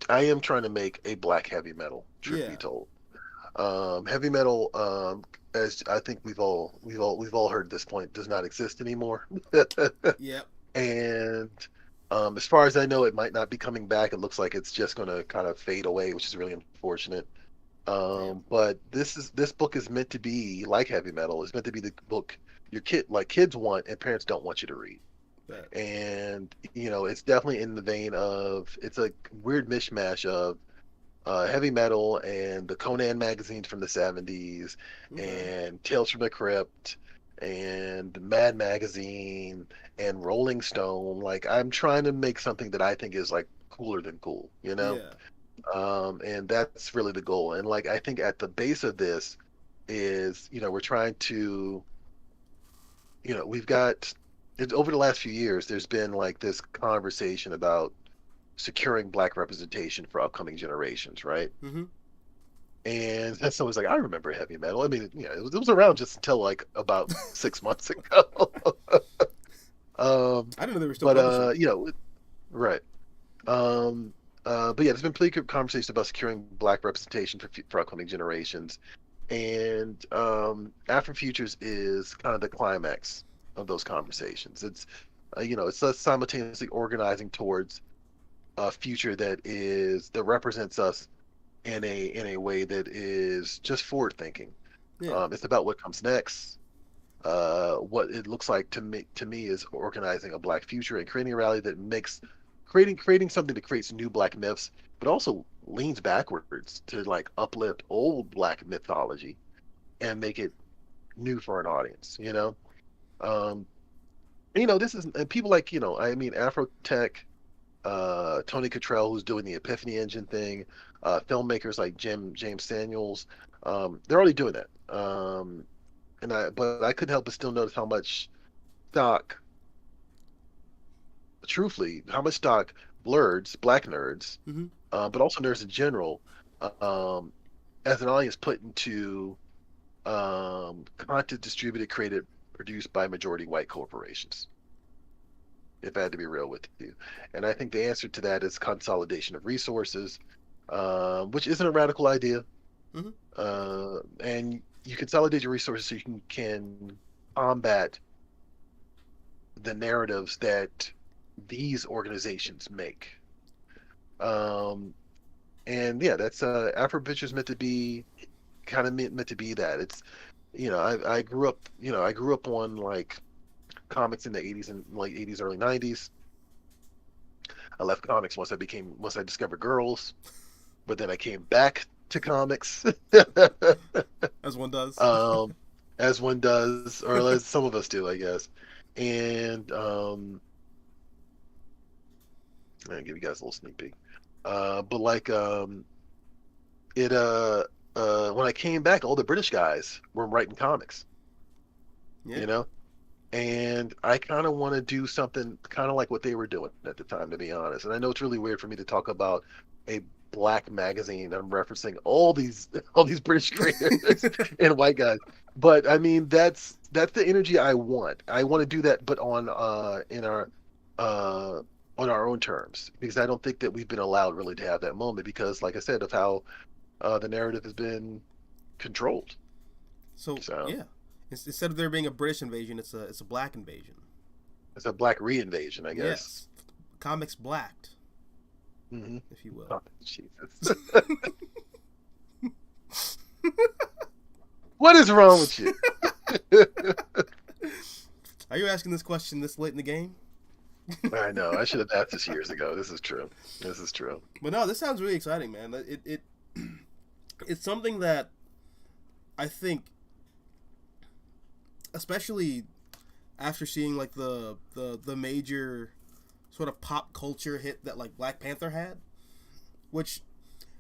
I am trying to make a black heavy metal. Truth be yeah, told, heavy metal, as I think we've all heard at this point, does not exist anymore. yep, And as far as I know, it might not be coming back. It looks like it's just going to kind of fade away, which is really unfortunate. damn, But this book is meant to be like heavy metal. It's meant to be the book kids want and parents don't want you to read. that, And it's definitely in the vein of it's a weird mishmash of heavy metal and the Conan magazines from the 70s okay, and Tales from the Crypt and Mad Magazine and Rolling Stone. Like I'm trying to make something that I think is like cooler than cool, you know? yeah, And that's really the goal. And like I think at the base of this is, we're trying to, we've got over the last few years, there's been like this conversation about securing black representation for upcoming generations, right? mm-hmm. And that's always like, I remember heavy metal. I mean, it was around just until like about 6 months ago. um, I didn't know they were still but publishing. right. Um, but yeah, there's been plenty of conversations about securing black representation for upcoming generations, and Afro Futures is kind of the climax of those conversations. It's us simultaneously organizing towards a future that represents us in a way that is just forward thinking. Yeah, It's about what comes next. What it looks like to me is organizing a black future and creating a rally that makes creating something that creates new black myths, but also leans backwards to like uplift old black mythology and make it new for an audience. Um, this is and people like I mean Afrotech, Tony Cottrell, who's doing the Epiphany Engine thing, filmmakers like James Samuels, they're already doing that. But I couldn't help but still notice how much stock, truthfully, how much stock blurs, black nerds, mm-hmm. but also nerds in general, um, as an audience put into content distributed, created, produced by majority white corporations. If I had to be real with you, and I think the answer to that is consolidation of resources, which isn't a radical idea. Mm-hmm. And you consolidate your resources so you can combat the narratives that these organizations make. Um, and yeah, that's Afrobitch is meant to be kind of meant to be that. It's I grew up on like comics in the 80s and late 80s, early 90s. I left comics once I discovered girls, but then I came back to comics. As one does. um, as one does, or as some of us do, I guess. And I'll give you guys a little sneak peek. But like it when I came back, all the British guys were writing comics, Yeah, you know, and I kind of want to do something kind of like what they were doing at the time, to be honest. And I know it's really weird for me to talk about a black magazine. I'm referencing all these all these British creators and white guys, but I mean that's the energy I want. I want to do that, but uh on our own terms, because I don't think that we've been allowed really to have that moment because, like I said, of how the narrative has been. controlled. So So yeah, instead of there being a British invasion, it's a black invasion. it's a black reinvasion, I guess. Yes, comics blacked, Hmm. if you will. Oh, Jesus. What is wrong with you? Are you asking this question this late in the game? I know. I should have asked this years ago. This is true. This is true. But no, this sounds really exciting, man. It's something that I think, especially after seeing like the major sort of pop culture hit that like Black Panther had, which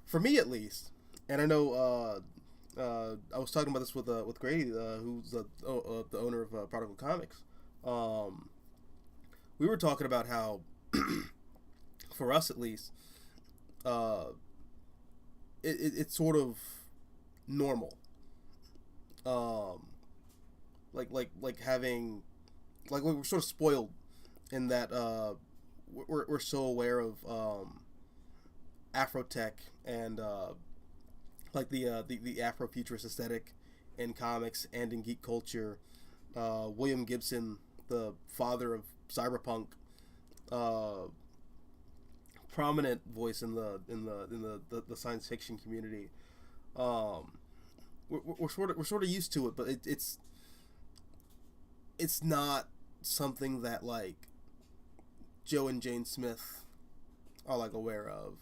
for me at least, and I know I was talking about this with Grady, who's the owner of Prodigal Comics. We were talking about how, for us at least, it's sort of normal. Like having, like we're sort of spoiled in that we're so aware of Afrotech and like the Afrofuturist aesthetic in comics and in geek culture. William Gibson, the father of cyberpunk, prominent voice in the science fiction community. We're sort of used to it, but it's not something that like Joe and Jane Smith are like aware of.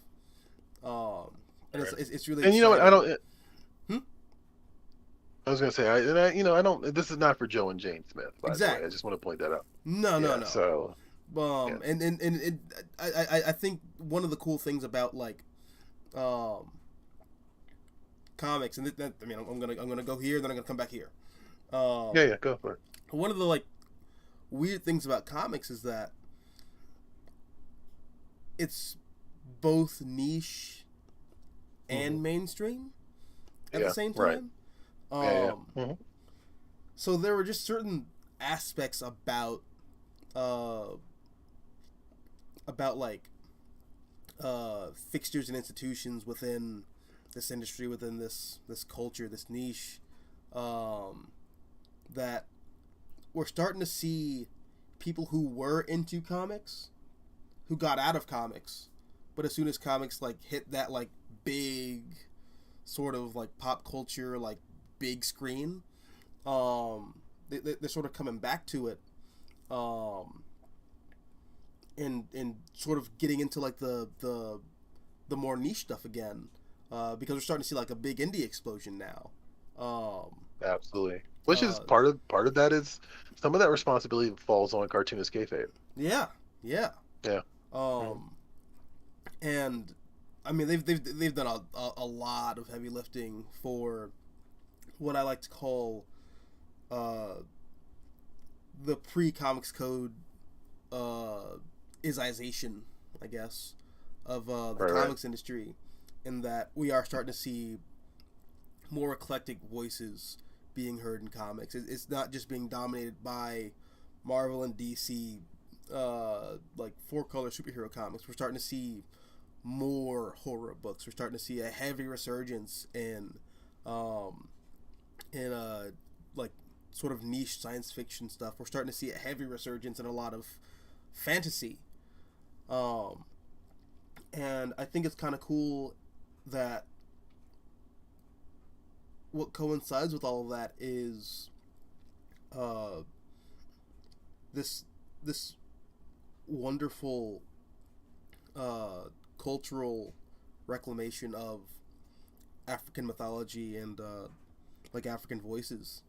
And it's really And you know what? I exciting. don't. Hmm? I was gonna say, I don't. This is not for Joe and Jane Smith, by the way. I Exactly. just want to point that out. No, no, Yeah. no. So, yeah. And it, I think one of the cool things about like, comics, and I mean, I'm gonna go here, then I'm gonna come back here. Yeah, yeah. Go for it. One of the like weird things about comics is that it's both niche and mainstream at Yeah, the same right. time. Yeah, yeah. So there were just certain aspects about like fixtures and institutions within this industry, within this culture, this niche, that we're starting to see people who were into comics, who got out of comics, but as soon as comics like hit that like big sort of like pop culture like big screen, they're sort of coming back to it, and sort of getting into like the more niche stuff again, because we're starting to see like a big indie explosion now. Absolutely. Which is Uh, part of that is some of that responsibility falls on cartoonist kayfabe. yeah, yeah. Yeah. Mhm. And I mean they've done a lot of heavy lifting for what I like to call the pre-comics code isization, I guess, of the Right, right. comics industry, in that we are starting to see more eclectic voices being heard in comics. It's not just being dominated by Marvel and DC, like four-color superhero comics. We're starting to see more horror books. We're starting to see a heavy resurgence in like sort of niche science fiction stuff. We're starting to see a heavy resurgence in a lot of fantasy, and I think it's kind of cool that what coincides with all of that is this wonderful cultural reclamation of African mythology and like African voices.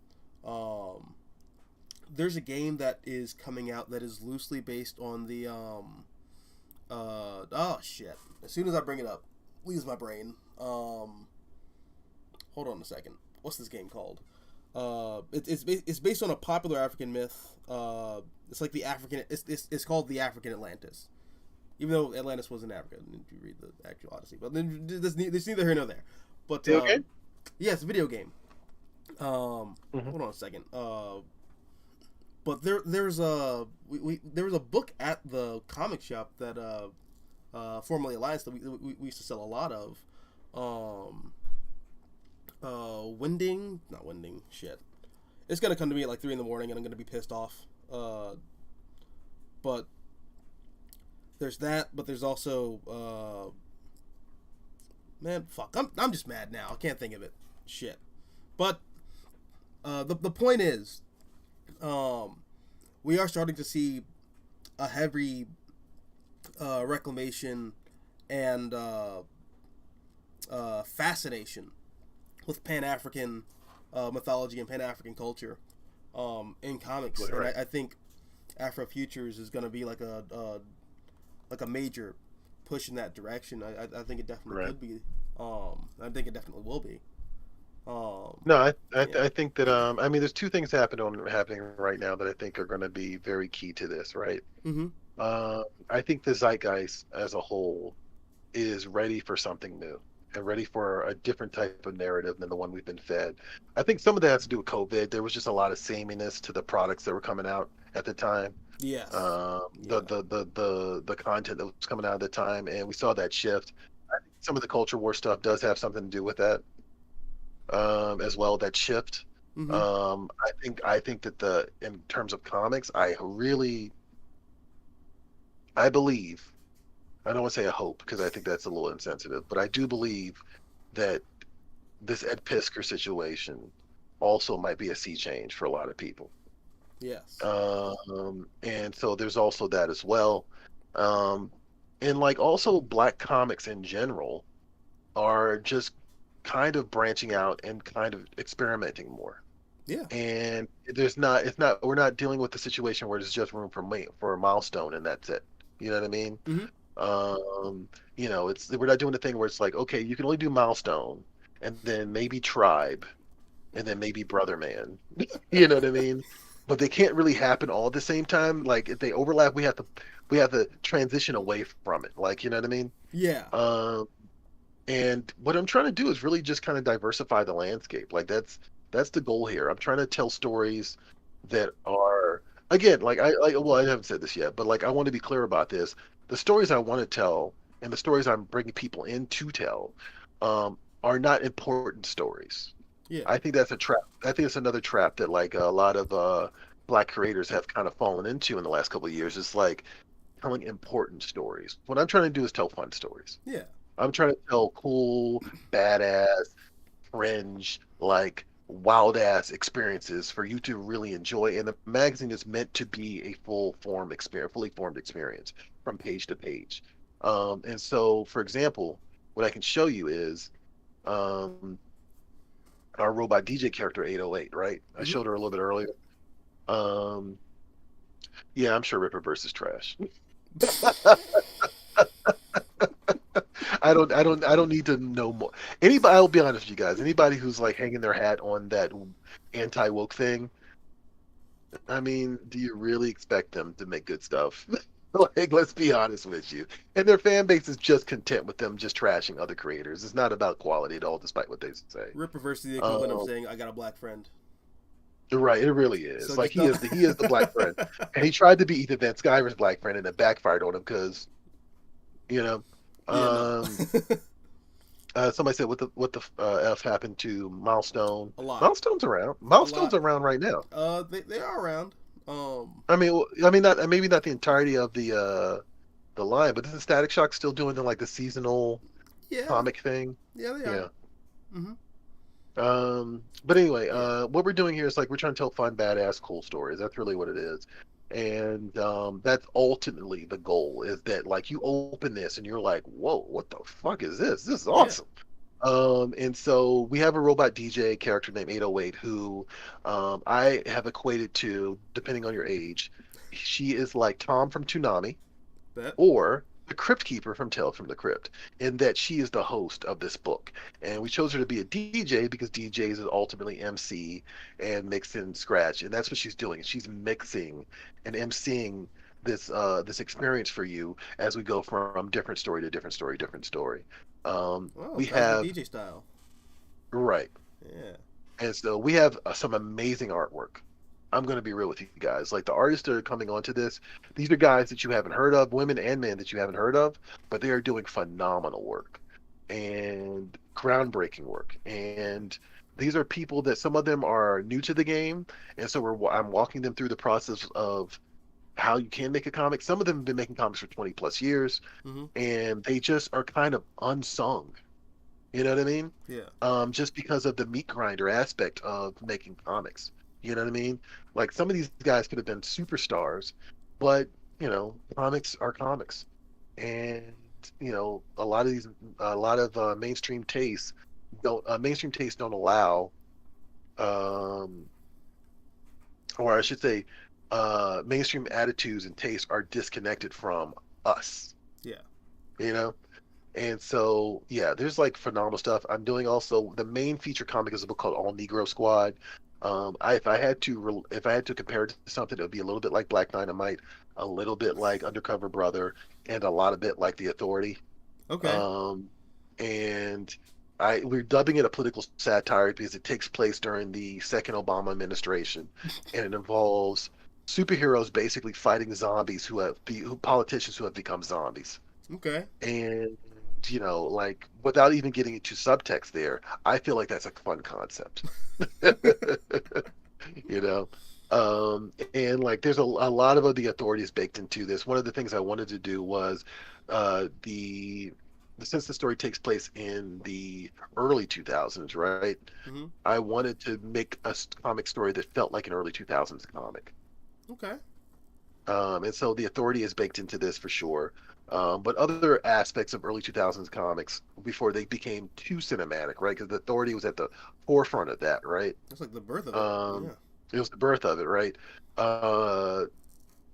There's a game that is coming out that is loosely based on the oh shit. As soon as I bring it up, leaves my brain. Hold on a second. What's this game called? It's based on a popular African myth. It's like the African. It's called the African Atlantis. Even though Atlantis wasn't Africa, if you read the actual Odyssey, but then there's neither here nor there. But Okay. yeah, it's a video game. Mhm. Hold on a second. But there's a there was a book at the comic shop that formerly Alliance that we used to sell a lot of. Winding, not winding. Shit, it's gonna come to me at like 3 in the morning, and I'm gonna be pissed off. But there's that. But there's also, man, fuck. I'm just mad now. I can't think of it. Shit. But the point is, we are starting to see a heavy reclamation and fascination with Pan-African mythology and Pan-African culture in comics. Right. And I think Afrofutures is going to be like a major push in that direction. I think it definitely could be. I think it definitely will be. No, I think that I mean, there's two things happening right now that I think are going to be very key to this, right? Mm-hmm. I think the zeitgeist as a whole is ready for something new and ready for a different type of narrative than the one we've been fed. I think some of that has to do with COVID. There was just a lot of sameness to the products that were coming out at the time. Yes. The content that was coming out at the time, and we saw that shift. I think some of the culture war stuff does have something to do with that, as well. That shift. Mm-hmm. I think that in terms of comics, I believe. I don't want to say I hope because I think that's a little insensitive, but I do believe that this Ed Piskor situation also might be a sea change for a lot of people. Yes. And so there's also that as well. Um, and like also black comics in general are just kind of branching out and kind of experimenting more. Yeah. And we're not dealing with the situation where there's just room for a milestone and that's it. You know what I mean? Mm-hmm. We're not doing the thing where it's like, okay, you can only do milestone and then maybe tribe and then maybe brother man. You know what I mean? But they can't really happen all at the same time. Like if they overlap, we have to transition away from it. Like, you know what I mean? Yeah. And what I'm trying to do is really just kind of diversify the landscape. Like that's the goal here. I'm trying to tell stories that are, again, well, I haven't said this yet, but like I want to be clear about this. The stories I want to tell and the stories I'm bringing people in to tell are not important stories. Yeah. I think that's a trap. I think it's another trap that like a lot of black creators have kind of fallen into in the last couple of years. It's like telling important stories. What I'm trying to do is tell fun stories. Yeah. I'm trying to tell cool, badass, fringe, like wild ass experiences for you to really enjoy. And the magazine is meant to be a fully formed experience from page to page. And so, for example, what I can show you is our robot DJ character 808, right? I Mm-hmm. showed her a little bit earlier. Um, yeah, I'm sure Ripperverse is trash. I don't need to know more. Anybody, I'll be honest with you guys. Anybody who's like hanging their hat on that anti-woke thing, I mean, do you really expect them to make good stuff? Like, let's be honest with you. And their fan base is just content with them just trashing other creators. It's not about quality at all, despite what they say. Ripperverse is the equivalent of saying I got a black friend. Right, it really is. So Like just he is the black friend, and he tried to be Ethan Van Sciver's black friend, and it backfired on him because, you know, yeah, no. somebody said what the f happened to Milestone? A lot. Milestone's around. A Milestone's lot. around right now. They are around. I mean, not maybe not the entirety of the line, but isn't Static Shock still doing the seasonal Yeah. comic thing? Yeah, they Yeah. are. Mm-hmm. But anyway, Yeah. what we're doing here is like we're trying to tell fun, badass, cool stories. That's really what it is. And that's ultimately the goal is that like you open this and you're like, whoa, what the fuck is this? This is awesome. And so we have a robot DJ character named 808 who I have equated to, depending on your age, she is like Tom from Toonami Bet. or the Crypt Keeper from Tales from the Crypt, in that she is the host of this book. And we chose her to be a DJ because DJs is ultimately MC and mix and scratch, and that's what she's doing. She's mixing and MCing this experience for you as we go from different story to different story, different story. Oh, We sounds like have DJ style. right, Yeah. and so we have some amazing artwork. I'm going to be real with you guys. Like the artists that are coming onto this, these are guys that you haven't heard of, women and men that you haven't heard of, but they are doing phenomenal work. and groundbreaking work. And these are people that some of them are new to the game, and so I'm walking them through the process of how you can make a comic. Some of them have been making comics for 20 plus years, Mm-hmm. and they just are kind of unsung. You know what I mean? Yeah. Just because of the meat grinder aspect of making comics. You know what I mean? Like some of these guys could have been superstars, but comics are comics, and a lot of mainstream tastes don't allow, um, or I should say, mainstream attitudes and tastes are disconnected from us. Yeah. You know, and so, yeah, there's like phenomenal stuff. I'm doing also the main feature comic is a book called All Negro Squad. If I had to compare it to something, it would be a little bit like Black Dynamite, a little bit like Undercover Brother, and a lot of bit like The Authority. Okay. Um, and we're dubbing it a political satire because it takes place during the second Obama administration, and it involves superheroes basically fighting zombies who politicians who have become zombies. Okay. And like without even getting into subtext there, I feel like that's a fun concept. you know and like there's a lot of the authorities baked into this. One of the things I wanted to do was the since the story takes place in the early 2000s, right? Mm-hmm. I wanted to make a comic story that felt like an early 2000s comic. Okay. And so the authority is baked into this for sure. But other aspects of early 2000s comics before they became too cinematic, right? Because the authority was at the forefront of that, right? That's like the birth of it. Um, Yeah. it was the birth of it, right? Uh,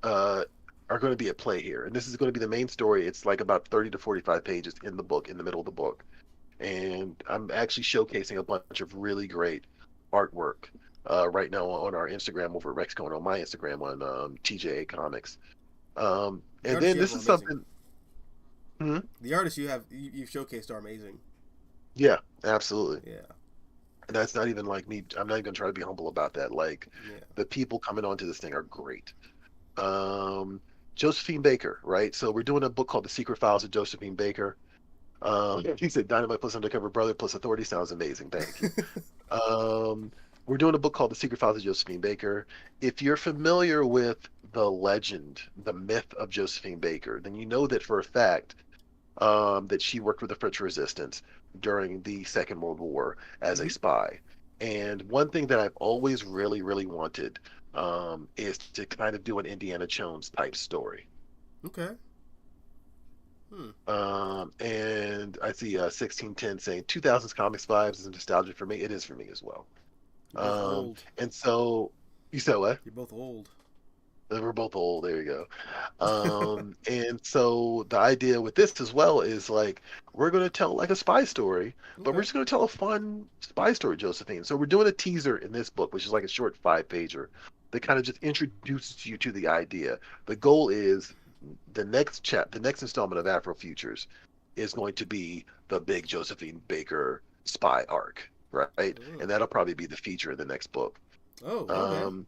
uh, are going to be at play here. And this is going to be the main story. It's like about 30 to 45 pages in the book, in the middle of the book. And I'm actually showcasing a bunch of really great artwork right now on our Instagram over at RexCo and on my Instagram on TJA Comics. The And artists then you have this are is amazing. something. Hmm? The artists you've showcased are amazing. Yeah, absolutely. Yeah. And that's not even like me. I'm not even gonna try to be humble about that. Like Yeah. the people coming onto this thing are great. Um, Josephine Baker, right? So we're doing a book called The Secret Files of Josephine Baker. He said Dynamite plus Undercover Brother plus Authority sounds amazing. Thank you. Um, we're doing a book called The Secret Files of Josephine Baker. If you're familiar with the legend, the myth of Josephine Baker, then you know that for a fact that she worked with the French Resistance during the Second World War as a Mm-hmm. spy. And one thing that I've always really, really wanted is to kind of do an Indiana Jones type story. Okay. Hmm. And I see 1610 saying 2000s comics vibes is nostalgia for me. It is for me as well. You're both old. And so you said what? You're both old. We're both old. There you go. And so the idea with this as well is like we're going to tell like a spy story, but we're Okay. just going to tell a fun spy story, Josephine. So we're doing a teaser in this book, which is like a short 5 pager that kind of just introduces you to the idea. The goal is the next installment of Afro Futures is going to be the big Josephine Baker spy arc, right? Oh. And that'll probably be the feature in the next book. Oh. Okay. Um,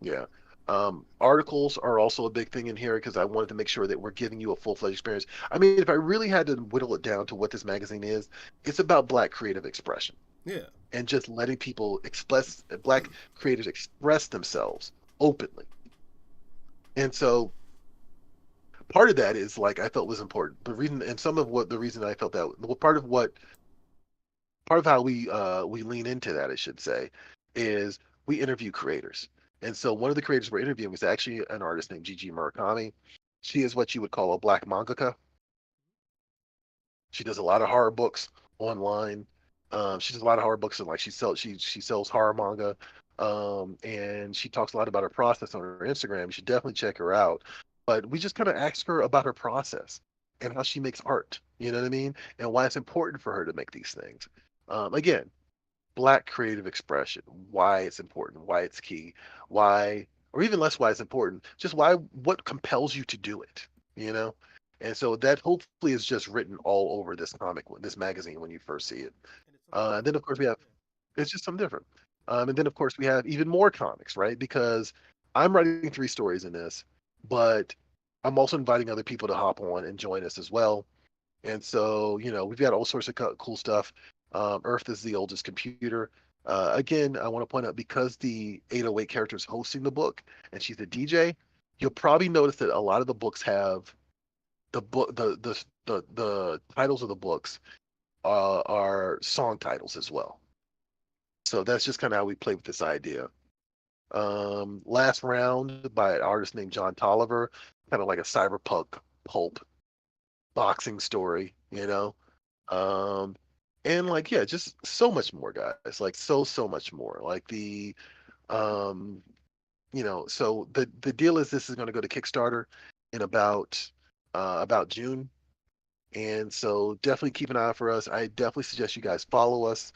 yeah. Articles are also a big thing in here because I wanted to make sure that we're giving you a full-fledged experience. I mean, if I really had to whittle it down to what this magazine is, it's about Black creative expression Yeah. and just letting Black creators express themselves openly. And so part of that is like I felt was important. The reason and some of what the reason I felt that well, part of how we lean into that, I should say, is we interview creators. And so one of the creators we're interviewing is actually an artist named Gigi Murakami. She is what you would call a black mangaka. She does a lot of horror books online. She does a lot of horror books and like she sells horror manga. And she talks a lot about her process on her Instagram. You should definitely check her out. But we just kind of asked her about her process and how she makes art. You know what I mean? And why it's important for her to make these things. Again, Black creative expression, why it's important, why it's key, why, or even less why it's important, just why, what compels you to do it, you know? And so that hopefully is just written all over this magazine when you first see it. And it's something And then different. of course we have, it's just something different. And then of course we have even more comics, right? Because I'm writing 3 stories in this, but I'm also inviting other people to hop on and join us as well. And so, we've got all sorts of cool stuff. Earth is the oldest computer. Again, I want to point out because the 808 character is hosting the book and she's a DJ, you'll probably notice that a lot of the books have the book, the titles of the books are song titles as well. So that's just kind of how we play with this idea. Last Round by an artist named John Tolliver, kind of like a cyberpunk pulp boxing story, Um, and like, yeah, just so much more, guys. Like so much more. Like um, so the deal is this is going to go to Kickstarter in about June, and so definitely keep an eye out for us. I definitely suggest you guys follow us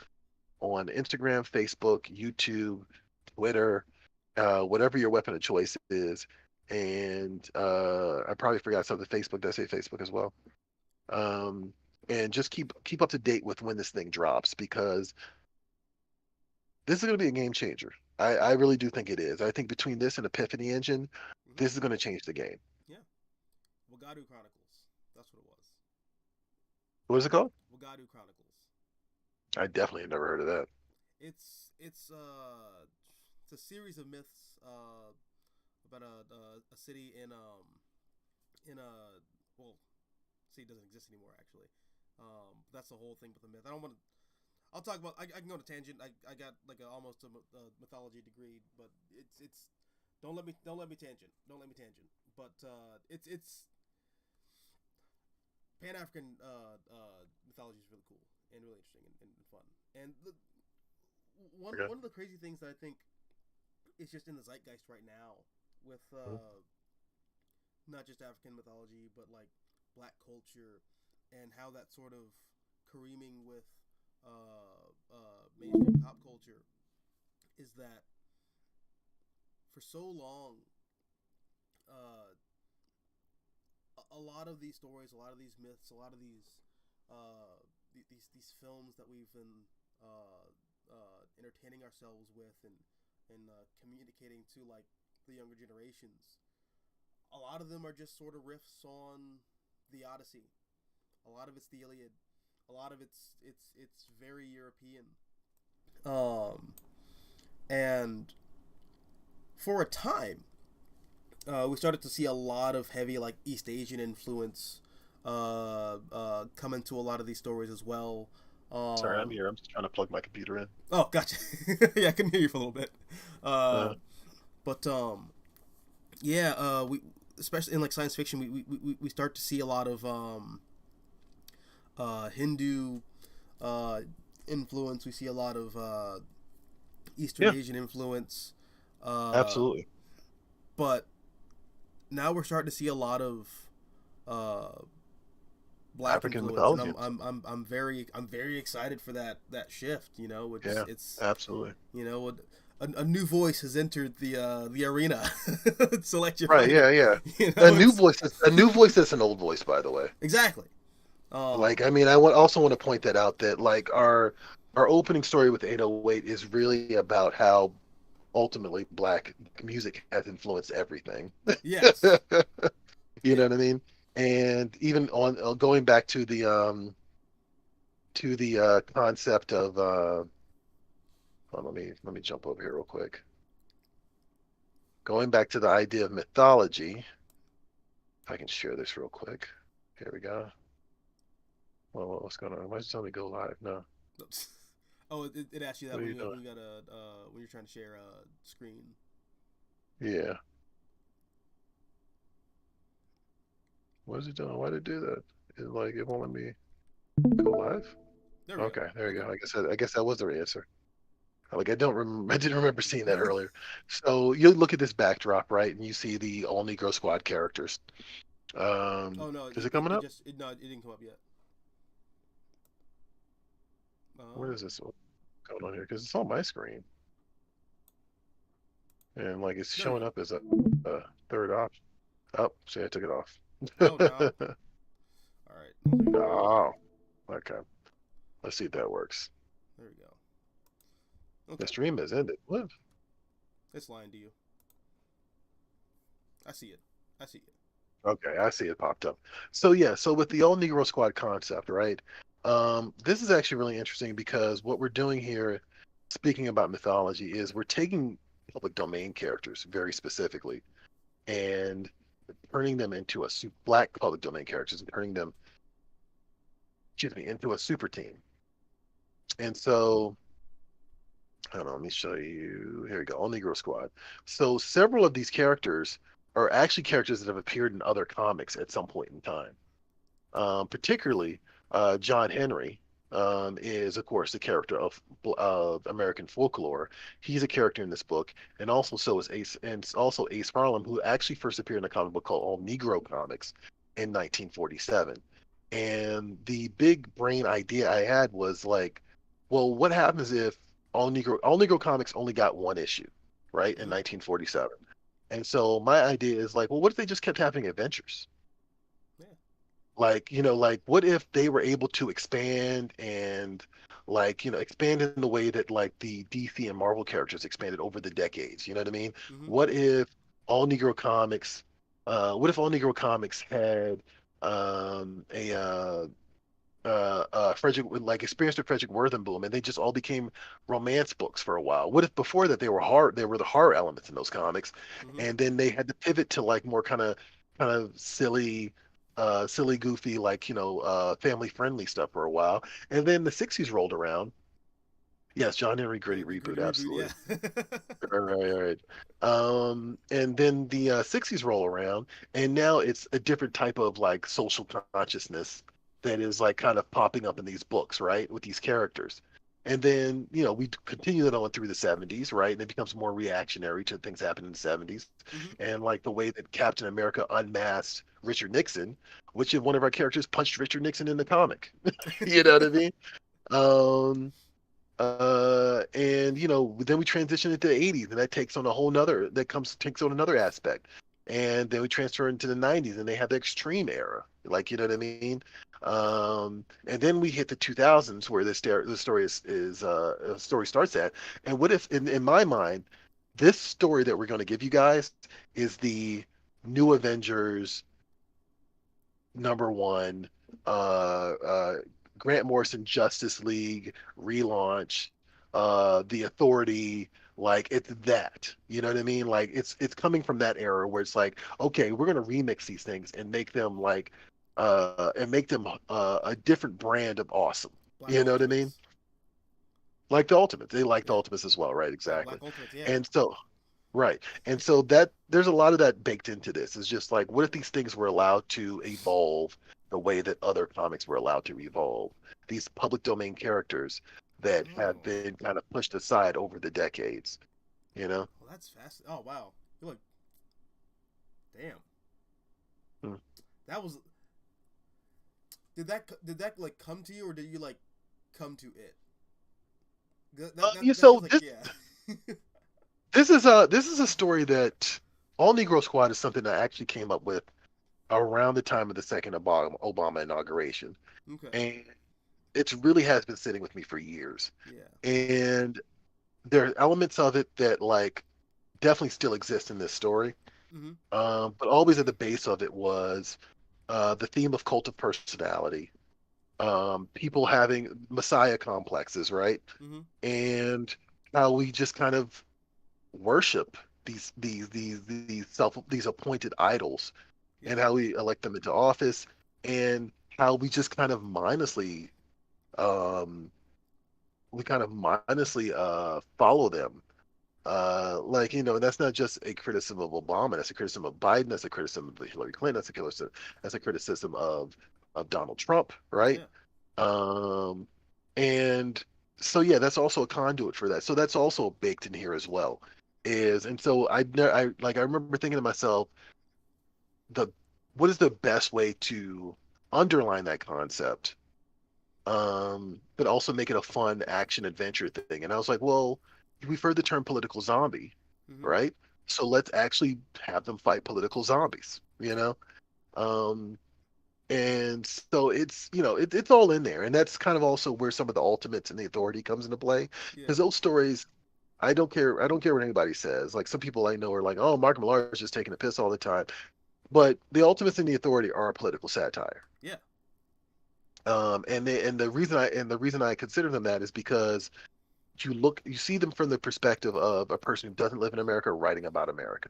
on Instagram, Facebook, YouTube, Twitter, whatever your weapon of choice is. And I probably forgot something. Facebook, did I say Facebook as well? Um, and just keep up to date with when this thing drops because this is going to be a game changer. I really do think it is. I think between this and Epiphany Engine, Hmm. this is going to change the game. Yeah. Wagadu Chronicles. That's what it was. What is it called? Wagadu Chronicles. I definitely have never heard of that. It's a series of myths about a city in a well, city doesn't exist anymore actually. That's the whole thing with the myth. I don't want to. I'll talk about. I can go to tangent. I got like almost a mythology degree, but it's don't let me tangent. Don't let me tangent. But it's Pan African mythology is really cool and really interesting and fun. And Okay. one of the crazy things that I think is just in the zeitgeist right now with Mhm. not just African mythology but like black culture and how that sort of careening with mainstream pop culture is that for so long uh, a lot of these stories, a lot of these myths, a lot of these films that we've been entertaining ourselves with and communicating to like the younger generations. A lot of them are just sort of riffs on the Odyssey. A lot of it's the Iliad. A lot of it's very European. Um, and for a time, we started to see a lot of heavy like East Asian influence come into a lot of these stories as well. Sorry, I'm Um, here. I'm just trying to plug my computer in. oh, gotcha. Yeah, I can hear you for a little bit. Uh, Uh, but yeah, we especially in like science fiction, we start to see a lot of Hindu uh, influence. We see a lot of Eastern yeah, Asian influence. Uh, absolutely. but now we're starting to see a lot of uh, black African influence, and mythology. I'm very excited for that shift. You know, Yeah, absolutely. you know a new voice has entered the arena. Select your Right. fate. Yeah. Yeah. You A know, new it's voice. A new voice that's an old voice, by the way. exactly. Like, Um, I mean, also want to point that out that like our opening story with 808 is really about how ultimately black music has influenced everything. yes. You know Yeah. what I mean? And even on going back to the concept of hold on, let me jump over here real quick. Going back to the idea of mythology, if I can share this real quick. Here we go. Well, what's going on? Why is it telling me go live? No. Oh, it asks you that What are you when doing? you got a when you're trying to share a screen. Yeah. What is it doing? Why did it do that? It won't let me go live. There we go. Okay, there you Okay. go. I guess that was the answer. Like I don't remember, I didn't remember seeing that earlier. So you look at this backdrop, right, and you see the all Negro Squad characters. Oh no, Is it coming up? no, it didn't come up yet. What is this going on here? Because it's on my screen, and like it's There we showing go. up as a third option. Oh, see, I took it off. Oh no. All right. Oh, okay. Let's see if that works. There we go. The Okay. stream has ended. What? It's lying to you. I see it. I see it. Okay, I see it popped up. So yeah, so with the all Negro Squad concept, right? This is actually really interesting because what we're doing here, speaking about mythology, is we're taking public domain characters very specifically and turning them into black public domain characters and turning them, excuse me, into a super team. And so, hold on, let me show you. Here we go, all Negro Squad. So several of these characters are actually characters that have appeared in other comics at some point in time. Particularly John Henry is, of course, the character of American folklore. He's a character in this book, and also so is Ace, and also Ace Harlem, who actually first appeared in a comic book called All Negro Comics in 1947. And the big brain idea I had was like, well, what happens if All Negro Comics only got one issue, right, in Hmm. 1947? And so my idea is like, well, what if they just kept having adventures? Yeah. Like, like what if they were able to expand and like, expand in the way that like the DC and Marvel characters expanded over the decades? You know what I mean? Hmm. What if all Negro Comics, what if all Negro Comics had a Frederick with like experience with Frederick Worthenboom, and they just all became romance books for a while. What if before that they were the horror elements in those comics, Hmm. and then they had to pivot to like more kind of silly, goofy, like family friendly stuff for a while, and then the '60s rolled around. Yes, John Henry Yeah, gritty the reboot, gritty reboot. absolutely. Yeah. All right, all right. And then the '60s roll around, and now it's a different type of like social consciousness that is like kind of popping up in these books, right, with these characters. And then, we continue that on through the '70s, right? And it becomes more reactionary to things happening in the '70s. Hmm. And like the way that Captain America unmasked Richard Nixon, which is one of our characters punched Richard Nixon in the comic. You know what I mean? Um, and then we transition into the '80s, and that takes on another aspect. And then we transfer into the '90s, and they have the extreme era, like you know what I mean. And then we hit the 2000s, where the story story starts at. And what if, in my mind, this story that we're going to give you guys is the New Avengers #1, uh, Grant Morrison Justice League relaunch, the Authority. Like it's that, you know what I mean? Like it's coming from that era where it's like, okay, we're gonna remix these things and make them like, a different brand of awesome. Black You know what I mean? Ultimates. Like the Ultimates, they like the Yeah. Ultimates as well, right? Yeah, Exactly. Black Ultimates. Yeah. And so Right. And so that there's a lot of that baked into this. It's just like, what if these things were allowed to evolve the way that other comics were allowed to evolve? These public domain characters that have Oh. been kind of pushed aside over the decades, you know? Well, that's fast. Oh wow. You're like, damn. Hmm. That was. Did that like come to you, or did you like come to it? That feels So like, this yeah. this is a story that All Negro Squad is something I actually came up with around the time of the second Obama inauguration. Okay. And it really has been sitting with me for years. Yeah. And there are elements of it that like definitely still exist in this story. Mhm. But always at the base of it was the theme of cult of personality, people having messiah complexes, right? Mhm. And how we just kind of worship these appointed idols, Yeah. and how we elect them into office, and how um, we kind of mindlessly follow them. Like, that's not just a criticism of Obama, that's a criticism of Biden, that's a criticism of Hillary Clinton, that's a criticism of Donald Trump, right? Yeah. Um, and so yeah, that's also a conduit for that. So that's also baked in here as well. And so I remember thinking to myself, the what is the best way to underline that concept, but also make it a fun action adventure thing. And I was like, well, we've heard the term political zombie, Mhm. right? So let's actually have them fight political zombies, you know? Um, and so it's all in there. And that's kind of also where some of the ultimates and the authority comes into play. Yeah. Because those stories, I don't care what anybody says. Like some people I know are like, oh, Mark Millar is just taking a piss all the time. But the Ultimates and the Authority are a political satire. Yeah. And the reason I consider them that is because you see them from the perspective of a person who doesn't live in America writing about America.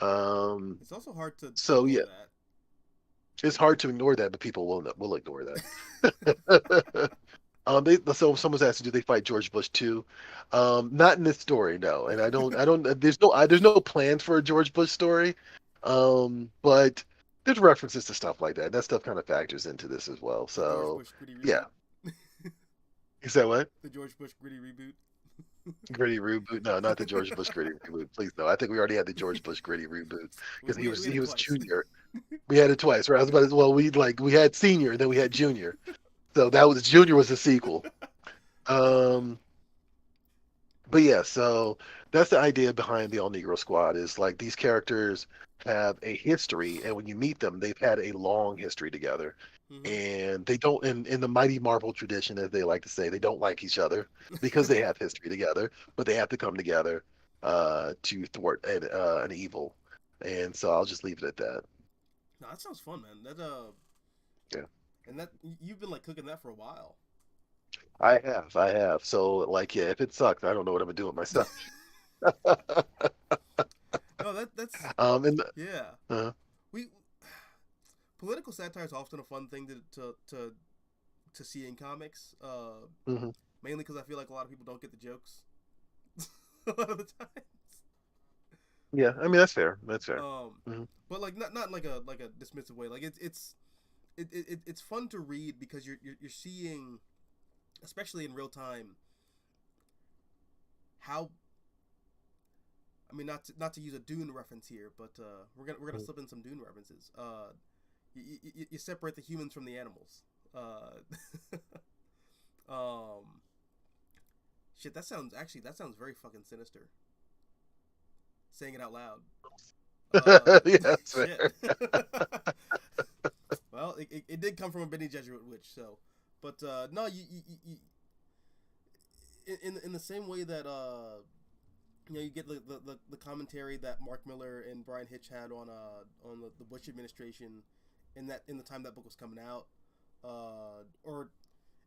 Um, It's also hard to so ignore yeah, that. it's hard to ignore that, but people will ignore that. Someone was asked, do they fight George Bush too? Not in this story, no. And I don't. There's no plans for a George Bush story. But there's references to stuff like that. That stuff kind of factors into this as well. The George So Bush gritty yeah, reboot. is that what? The George Bush gritty reboot. Gritty reboot? No, not the George Bush gritty reboot. Please no. I think we already had the George Bush gritty reboot because We had he it was twice. junior. We had it twice, right? I was about to, well, we had senior, and then we had junior. So that was junior was the sequel. Um, but yeah, so that's the idea behind the All Negro Squad is like these characters have a history, and when you meet them, they've had a long history together. Mm-hmm. And they don't, in the mighty Marvel tradition, as they like to say, they don't like each other because they have history together, but they have to come together to thwart an evil. And so I'll just leave it at that. No, that sounds fun, man. That Yeah, and that you've been like cooking that for a while. I have. So like, yeah, if it sucks, I don't know what I'm gonna do with myself. No, that's And yeah. uh, We political satire is often a fun thing to see in comics. mhm. Mainly because I feel like a lot of people don't get the jokes a lot of the times. Yeah, I mean that's fair. That's fair. Um, Hmm. but like not like a dismissive way. Like it's fun to read because you're seeing, especially in real time, how I mean not to use a Dune reference here, but we're gonna slip in some Dune references. You separate the humans from the animals. Um, shit, that sounds very fucking sinister. Saying it out loud. Yeah, that's Shit. fair. Well, it did come from a Bene Gesserit witch, so. But no, you in the same way that you get the commentary that Mark Miller and Brian Hitch had on the Bush administration in the time that book was coming out, or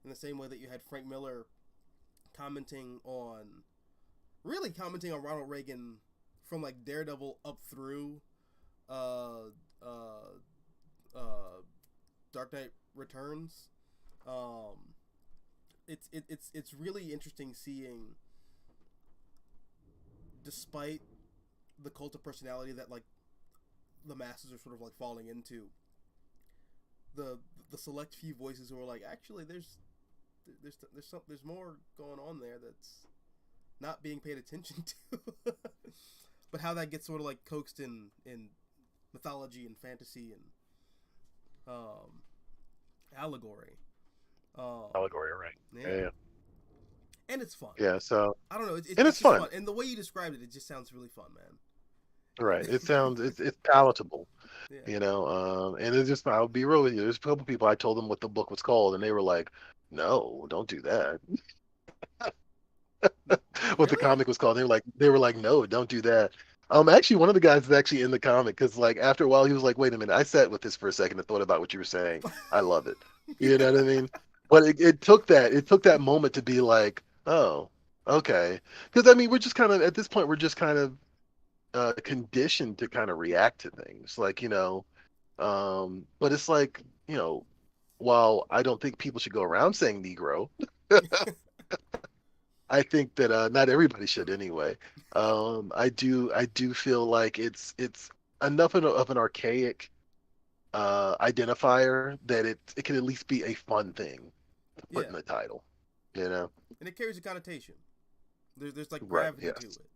in the same way that you had Frank Miller commenting on Ronald Reagan from like Daredevil up through uh, uh, uh, Dark Knight Returns. Um, it's really interesting seeing, despite the cult of personality that like the masses are sort of like falling into, the select few voices who are like, actually there's more going on there that's not being paid attention to. But how that gets sort of like coaxed in mythology and fantasy and allegory. Allegory, right? Yeah, Yeah, yeah. and it's fun. Yeah, so I don't know. and It's it's just fun, fun, and the way you described it, it just sounds really fun, right? man. It's palatable, Yeah. you know. And it's just I'll be real with you. There's a couple people I told them what the book was called, and they were like, "No, don't do that." What the Really? comic was called. They were like, no, don't do that. Actually, one of the guys is actually in the comic because like after a while he was like, wait a minute, I sat with this for a second and thought about what you were saying. I love it. You know what I mean? But it took that moment to be like, oh, okay. Because I mean, we're just kind of at this point we're just kind of conditioned to kind of react to things like but it's like while I don't think people should go around saying Negro. I think that not everybody should anyway. I do feel like it's enough of an archaic identifier that it can at least be a fun thing to put Yeah, in the title. You know? and it carries a connotation. There's like Right. gravity to Yes. it.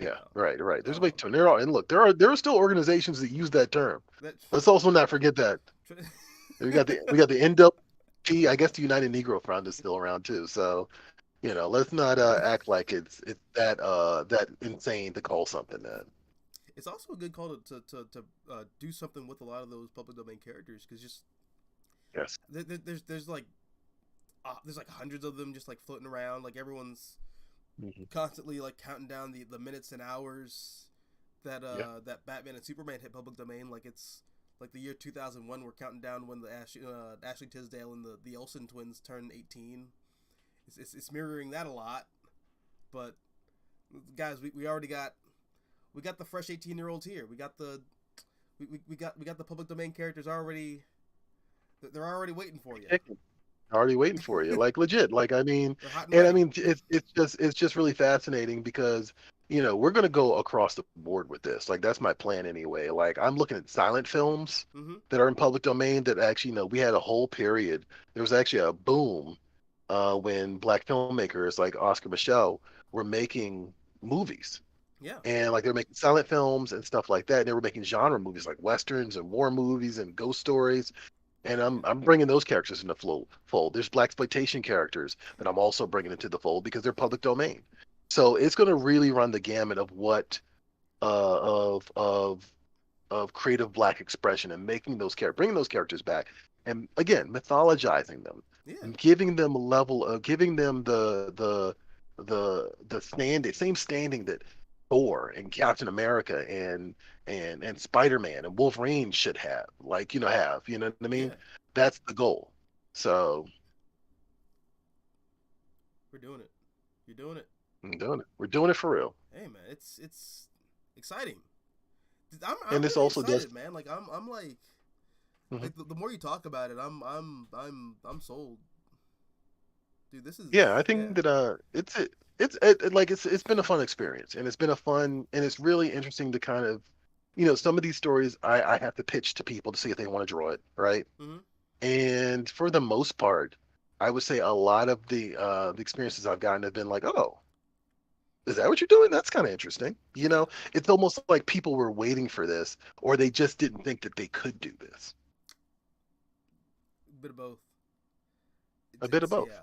Yeah. Yeah. Right. Right. There's a big Um, term. And look, there are still organizations that use that term. that. Let's also not forget that we got the NWP. I guess the United Negro Front is still around too. So let's not act like it's that insane to call something that. It's also a good call to do something with a lot of those public domain characters because just Yes. there's like hundreds of them just like floating around. Like everyone's Hmm. constantly like counting down the minutes and hours that Yeah. that Batman and Superman hit public domain like it's like the year 2001. We're counting down when the Ashley Tisdale and the Olsen twins turned 18. It's mirroring that a lot, but guys, we already got the fresh 18-year-olds here. We got the public domain characters already. They're already waiting for you. Already waiting for you, like legit. Like I mean, They're hot and and I ready. mean, it's just really fascinating because we're gonna go across the board with this. Like that's my plan anyway. Like I'm looking at silent films Mm-hmm. that are in public domain that actually, we had a whole period. There was actually a boom when black filmmakers like Oscar Michel were making movies. Yeah. And like they were making silent films and stuff like that. And they were making genre movies like westerns and war movies and ghost stories, and Yeah. I'm bringing those characters in the fold. There's black exploitation characters that I'm also bringing into the fold because they're public domain. So it's going to really run the gamut of what of creative black expression and making those characters, bringing those characters back, and again mythologizing them, Yeah. giving them a level of giving them the same standing that Thor and Captain America and Spider-Man and Wolverine should have, like have, you know what I mean? Yeah. That's the goal. So We're doing it. You're doing it. I'm doing it. We're doing it for real. Hey man, it's exciting. I'm And this really also does. excited, man. Like I'm Mhm. like the more you talk about it, I'm sold, dude. This is Yeah, I yeah. think that like it's been a fun experience, and it's really interesting to kind of, some of these stories I have to pitch to people to see if they want to draw it, right? Mm-hmm. And for the most part, I would say a lot of the experiences I've gotten have been like, oh, is that what you're doing? That's kind of interesting. Yeah. It's almost like people were waiting for this, or they just didn't think that they could do this. A bit of both. A bit of It's both. yeah.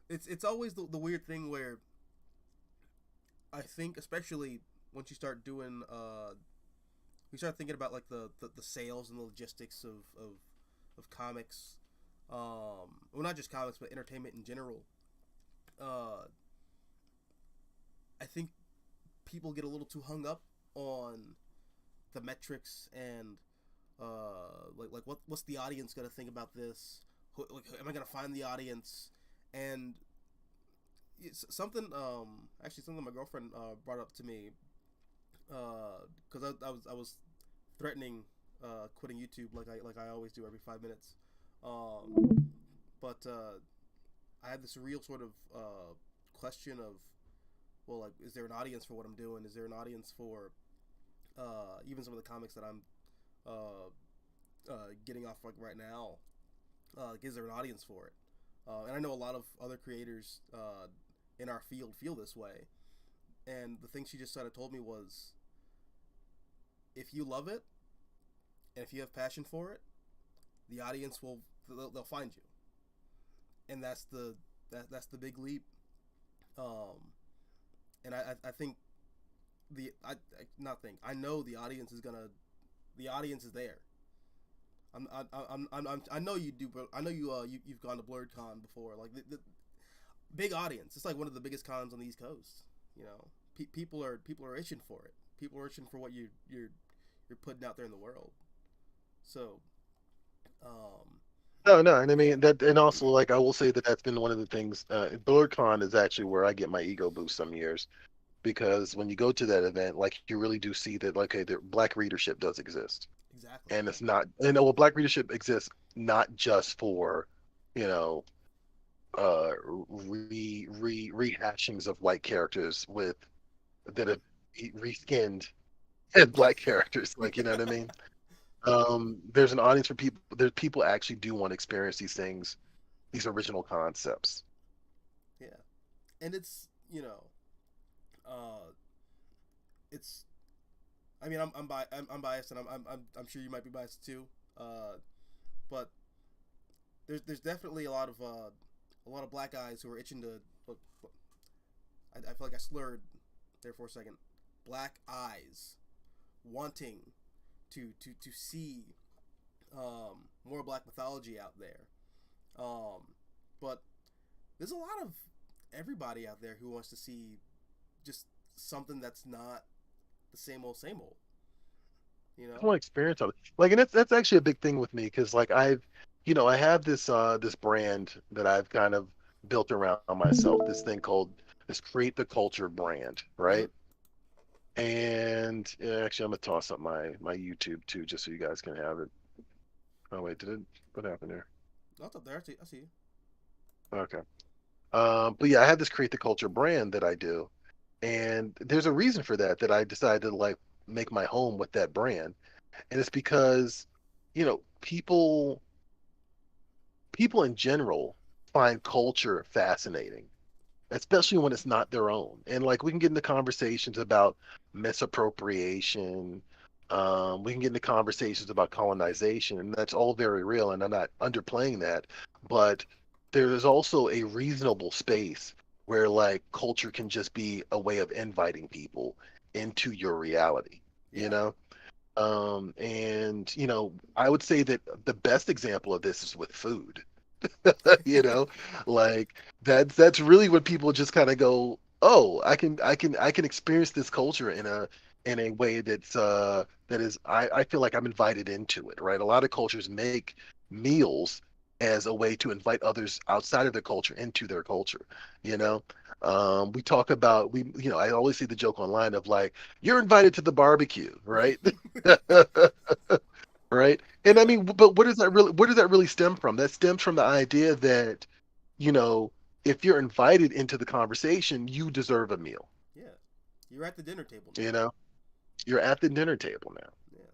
It's always the weird thing where I think, especially once you start doing we start thinking about like the sales and the logistics of comics, well, not just comics but entertainment in general. uh I think people get a little too hung up on the metrics and like what's the audience gonna think about this? Like, am I gonna find the audience? And it's something actually something my girlfriend brought up to me because I was threatening quitting YouTube like I always do every 5 minutes. But I had this real sort of question of, well, like, is there an audience for what I'm doing? Is there an audience for even some of the comics that I'm getting off like right now? Is there an audience for it? And I know a lot of other creators in our field feel this way. And the thing she just sort of told me was, if you love it and if you have passion for it, the audience will they'll find you. And that's the big leap. Um, and I think I not think I know the audience is gonna the audience is there. I know you do, but I know you've gone to BlurredCon before. Like the big audience. It's like one of the biggest cons on the East Coast. You know, people are itching for it. People are itching for what you're putting out there in the world. So, um, No, no, and I yeah, mean that, and also like I will say that that's been one of the things. BlurredCon is actually where I get my ego boost some years because when you go to that event, like you really do see that like, okay, the black readership does exist, exactly. and it's not, well, black readership exists not just for, you know, rehashings of white characters with that have reskinned and black characters, like you know what I mean. There's an audience for people. There's people actually do want to experience these things, these original concepts. Yeah, and it's uh, it's. I mean, I'm biased, and I'm sure you might be biased too. But there's definitely a lot of black guys who are itching to look. I feel like I slurred there for a second. Black eyes wanting to see more black mythology out there. But there's a lot of everybody out there who wants to see just something that's not the same old. You I know. want experience of it. Like, and that's actually a big thing with me because like I have this brand that I've kind of built around myself. This thing called this Create the Culture brand, Mm-hmm. right? And actually, I'm gonna toss up my YouTube too, just so you guys can have it. Oh wait, did it? What happened there? That's up there. I see you. Okay. But yeah, I have this Create the Culture brand that I do, and there's a reason for that that I decided to like make my home with that brand, and it's because people in general find culture fascinating, especially when it's not their own. And like we can get into conversations about misappropriation. We can get into conversations about colonization, and that's all very real. And I'm not underplaying that, but there is also a reasonable space where like culture can just be a way of inviting people into your reality. You Yeah. know, and I would say that the best example of this is with food. you know like that's really when people just kind of go, oh, I can experience this culture in a way that is, I feel like I'm invited into it, right? A lot of cultures make meals as a way to invite others outside of their culture into their culture you know we talk about we you know I always see the joke online of like, you're invited to the barbecue, right? Right? And I Yeah. mean, but where does that really stem from? That stems from the idea that, you know, if you're invited into the conversation, you deserve a meal. Yeah. You're at the dinner table You now. know, you're at the dinner table now. Yeah.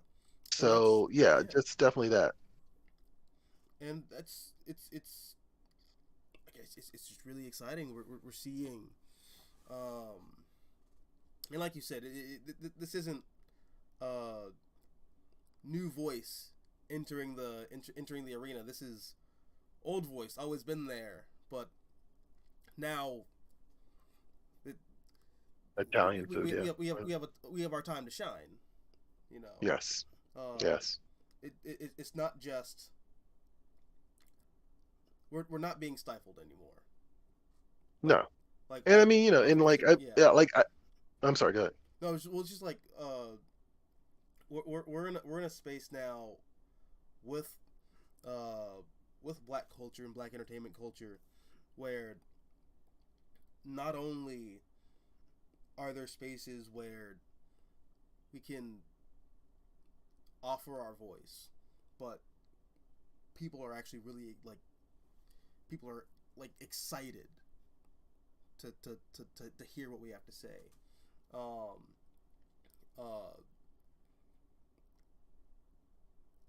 And that's So yeah, yeah. just definitely that. And that's it's I guess it's just really exciting. We're seeing, um, and like you said, this isn't uh new voice entering the arena. This is old voice, always been there, but now it, Italian food, yeah. we have our time to shine. You know, Yes, um, yes. it's not just we're not being stifled anymore. Like No. like And I all mean, like and like you like said, I yeah. yeah, like I'm sorry, go ahead. No, it's just like we're in a space now with uh with black culture and black entertainment culture where not only are there spaces where we can offer our voice, but people are actually really like people are like excited to hear what we have to say. Um, uh,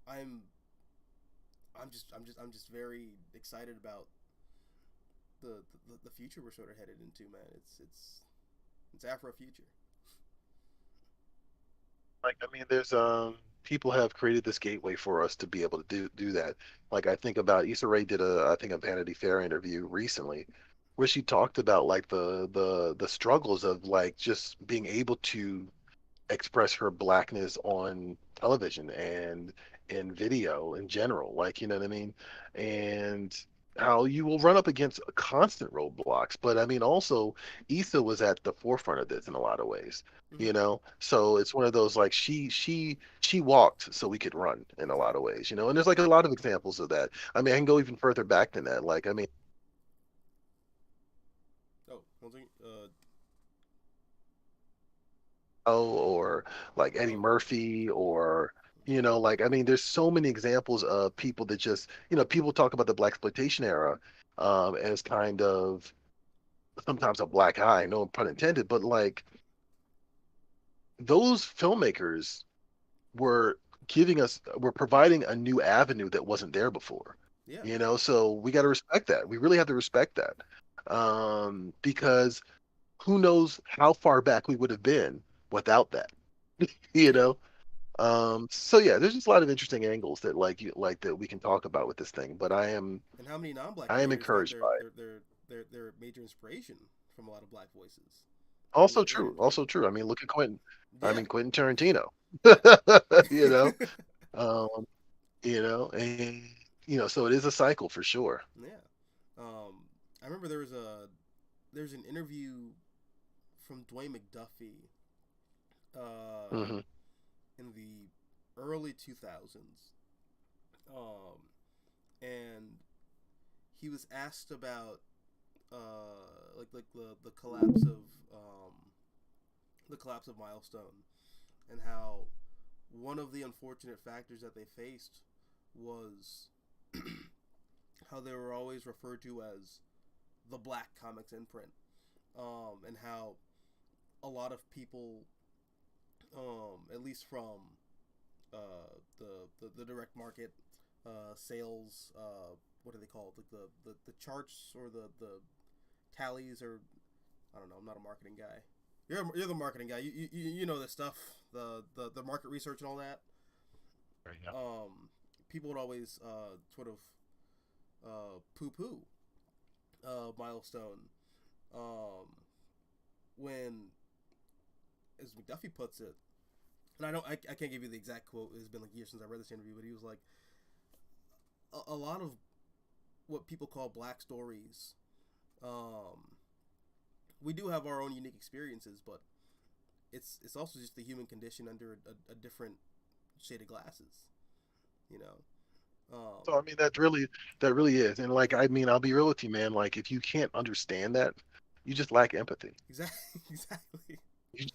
I'm I'm just very excited about the future we're sort of headed into, man. It's Afro future. Like, I mean, there's people have created this gateway for us to be able to do that. Like I think about Issa Rae did I think a Vanity Fair interview recently where she talked about like the struggles of like just being able to express her blackness on television and in video in general. Like, you know what I mean? And how you will run up against constant roadblocks. But I mean, also, Issa was at the forefront of this in a lot of ways. Mm-hmm. So it's one of those like she walked so we could run in a lot of Exactly. ways. And there's like a lot of examples of that. I mean, I can go even further back than that. Like, I mean, Oh, one thing. or like Eddie Oh. Murphy or like I mean there's so many examples of people that just people talk about the black exploitation era as kind of sometimes a black eye, no pun intended, but like those filmmakers were were providing a new avenue that wasn't there before. Yeah. So we got to respect that. We really have to respect that. Because who knows how far back we would have been without that, you Yeah. know? So yeah, there's just a lot of interesting angles that that we can talk about with this thing. But And how many non-black I am creators got encouraged by it. their major inspiration from a lot of black voices Also in true, entertainment. also true. I mean, look at Quentin. I Yeah. mean, Quentin Tarantino. You know, um, and so it is a cycle for sure. Yeah. I remember there's an interview from Dwayne McDuffie uh, Hmm. in the early 2000s, and he was asked about like the collapse of Milestone, and how one of the unfortunate factors that they faced was how they were always referred to as the Black Comics imprint, and how a lot of people, at least from the direct market sales, what are they called? Like the charts or the tallies, or I don't know. I'm not a marketing guy. You're the marketing guy. You know this stuff. The market research and all that. Yeah. People would always sort of poo poo Milestone, um, when, as McDuffie puts it, and I can't give you the exact quote. It's been like years since I read this interview, but he was like, a lot of what people call black stories, um, we do have our own unique experiences, but it's also just the human condition under a different shade of glasses, you know. So I mean, that really is, and like I mean, I'll be real with you, man. Like if you can't understand that, you just lack empathy. Exactly, exactly.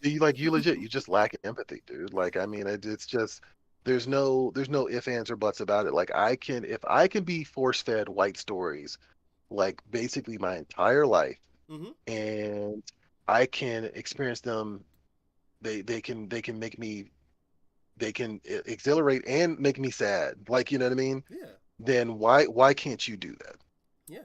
You legit, you just lack empathy, dude. Like I mean, it's just there's no ifs, ands, or buts about it. Like if I can be force fed white stories, like basically my entire life, Mm-hmm. and I can experience them. They can make me they can exhilarate and make me sad. Like you know what I mean? Yeah, Then why can't you do that? yeah,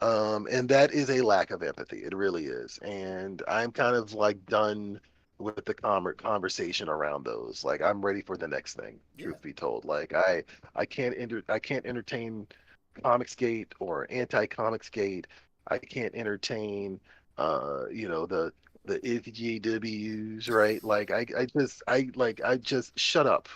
And that is a lack of empathy. It really is. And I'm kind of like done with the conversation around those. Like I'm ready for the next thing, yeah, truth be told. Like I can't entertain Comicsgate or anti-Comicsgate. I can't entertain the IFGWs, right? Like I just shut up.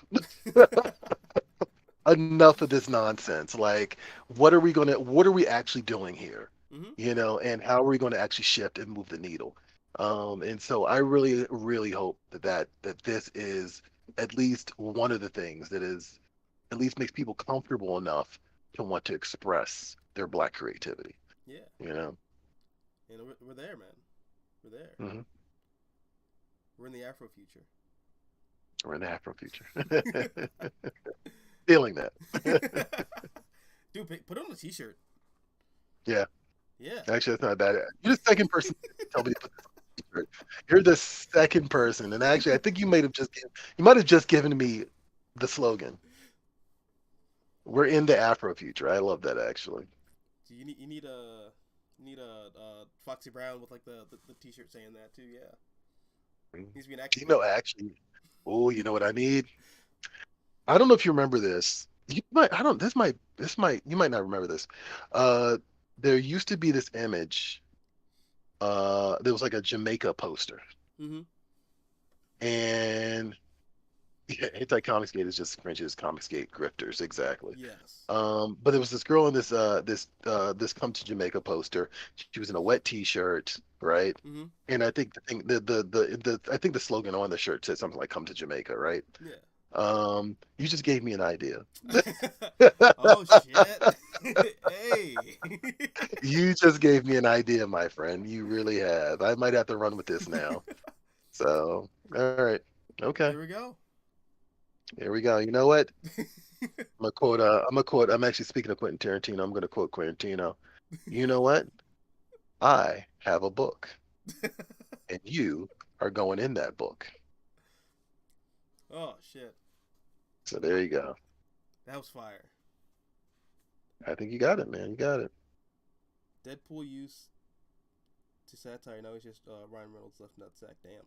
Enough of this nonsense. Like, what are we actually doing here? mm-hmm. And how are we going to actually shift and move the needle? And so I really, really hope that this is at least one of the things that is at least makes people comfortable enough to want to express their black creativity. Yeah. You know, And we're there, man. We're there. hmm We're in the Afro future. we're in the Afro future. Feeling that. Dude, put on a t-shirt. Yeah, Yeah. actually, that's not bad. You're the second person to tell me to put Right. You're the second person, and actually, I think you might have just given me the slogan. We're in the Afro future. I love that actually. So you need a Foxy Brown with like the t-shirt saying that too. Yeah. Needs to be an action figure. Actually, oh, you know what I need? I don't know if you remember this. You might. I don't. This might. You might not remember this. Uh, there used to be this image. There was like a Jamaica poster, Mm-hmm. and yeah, anti-Comicsgate is just cringes, Comicsgate grifters, exactly. Yes. But there was this girl in this Come to Jamaica poster. She was in a wet T-shirt, right? Mm-hmm. And I think the thing the I think the slogan on the shirt said something like "Come to Jamaica," right? Yeah. You just gave me an idea. Oh shit. Hey. You just gave me an idea, my friend. You really have. I might have to run with this now. So, all right, okay, Here we go. here we go. You know what? I'm actually speaking of Quentin Tarantino. I'm gonna quote Tarantino. You know what? I have a book, and you are going in that book. Oh shit. So there you go. That was fire. I think you got it, man. You got it. Deadpool used to satire. Now it's just Ryan Reynolds left nutsack. Damn.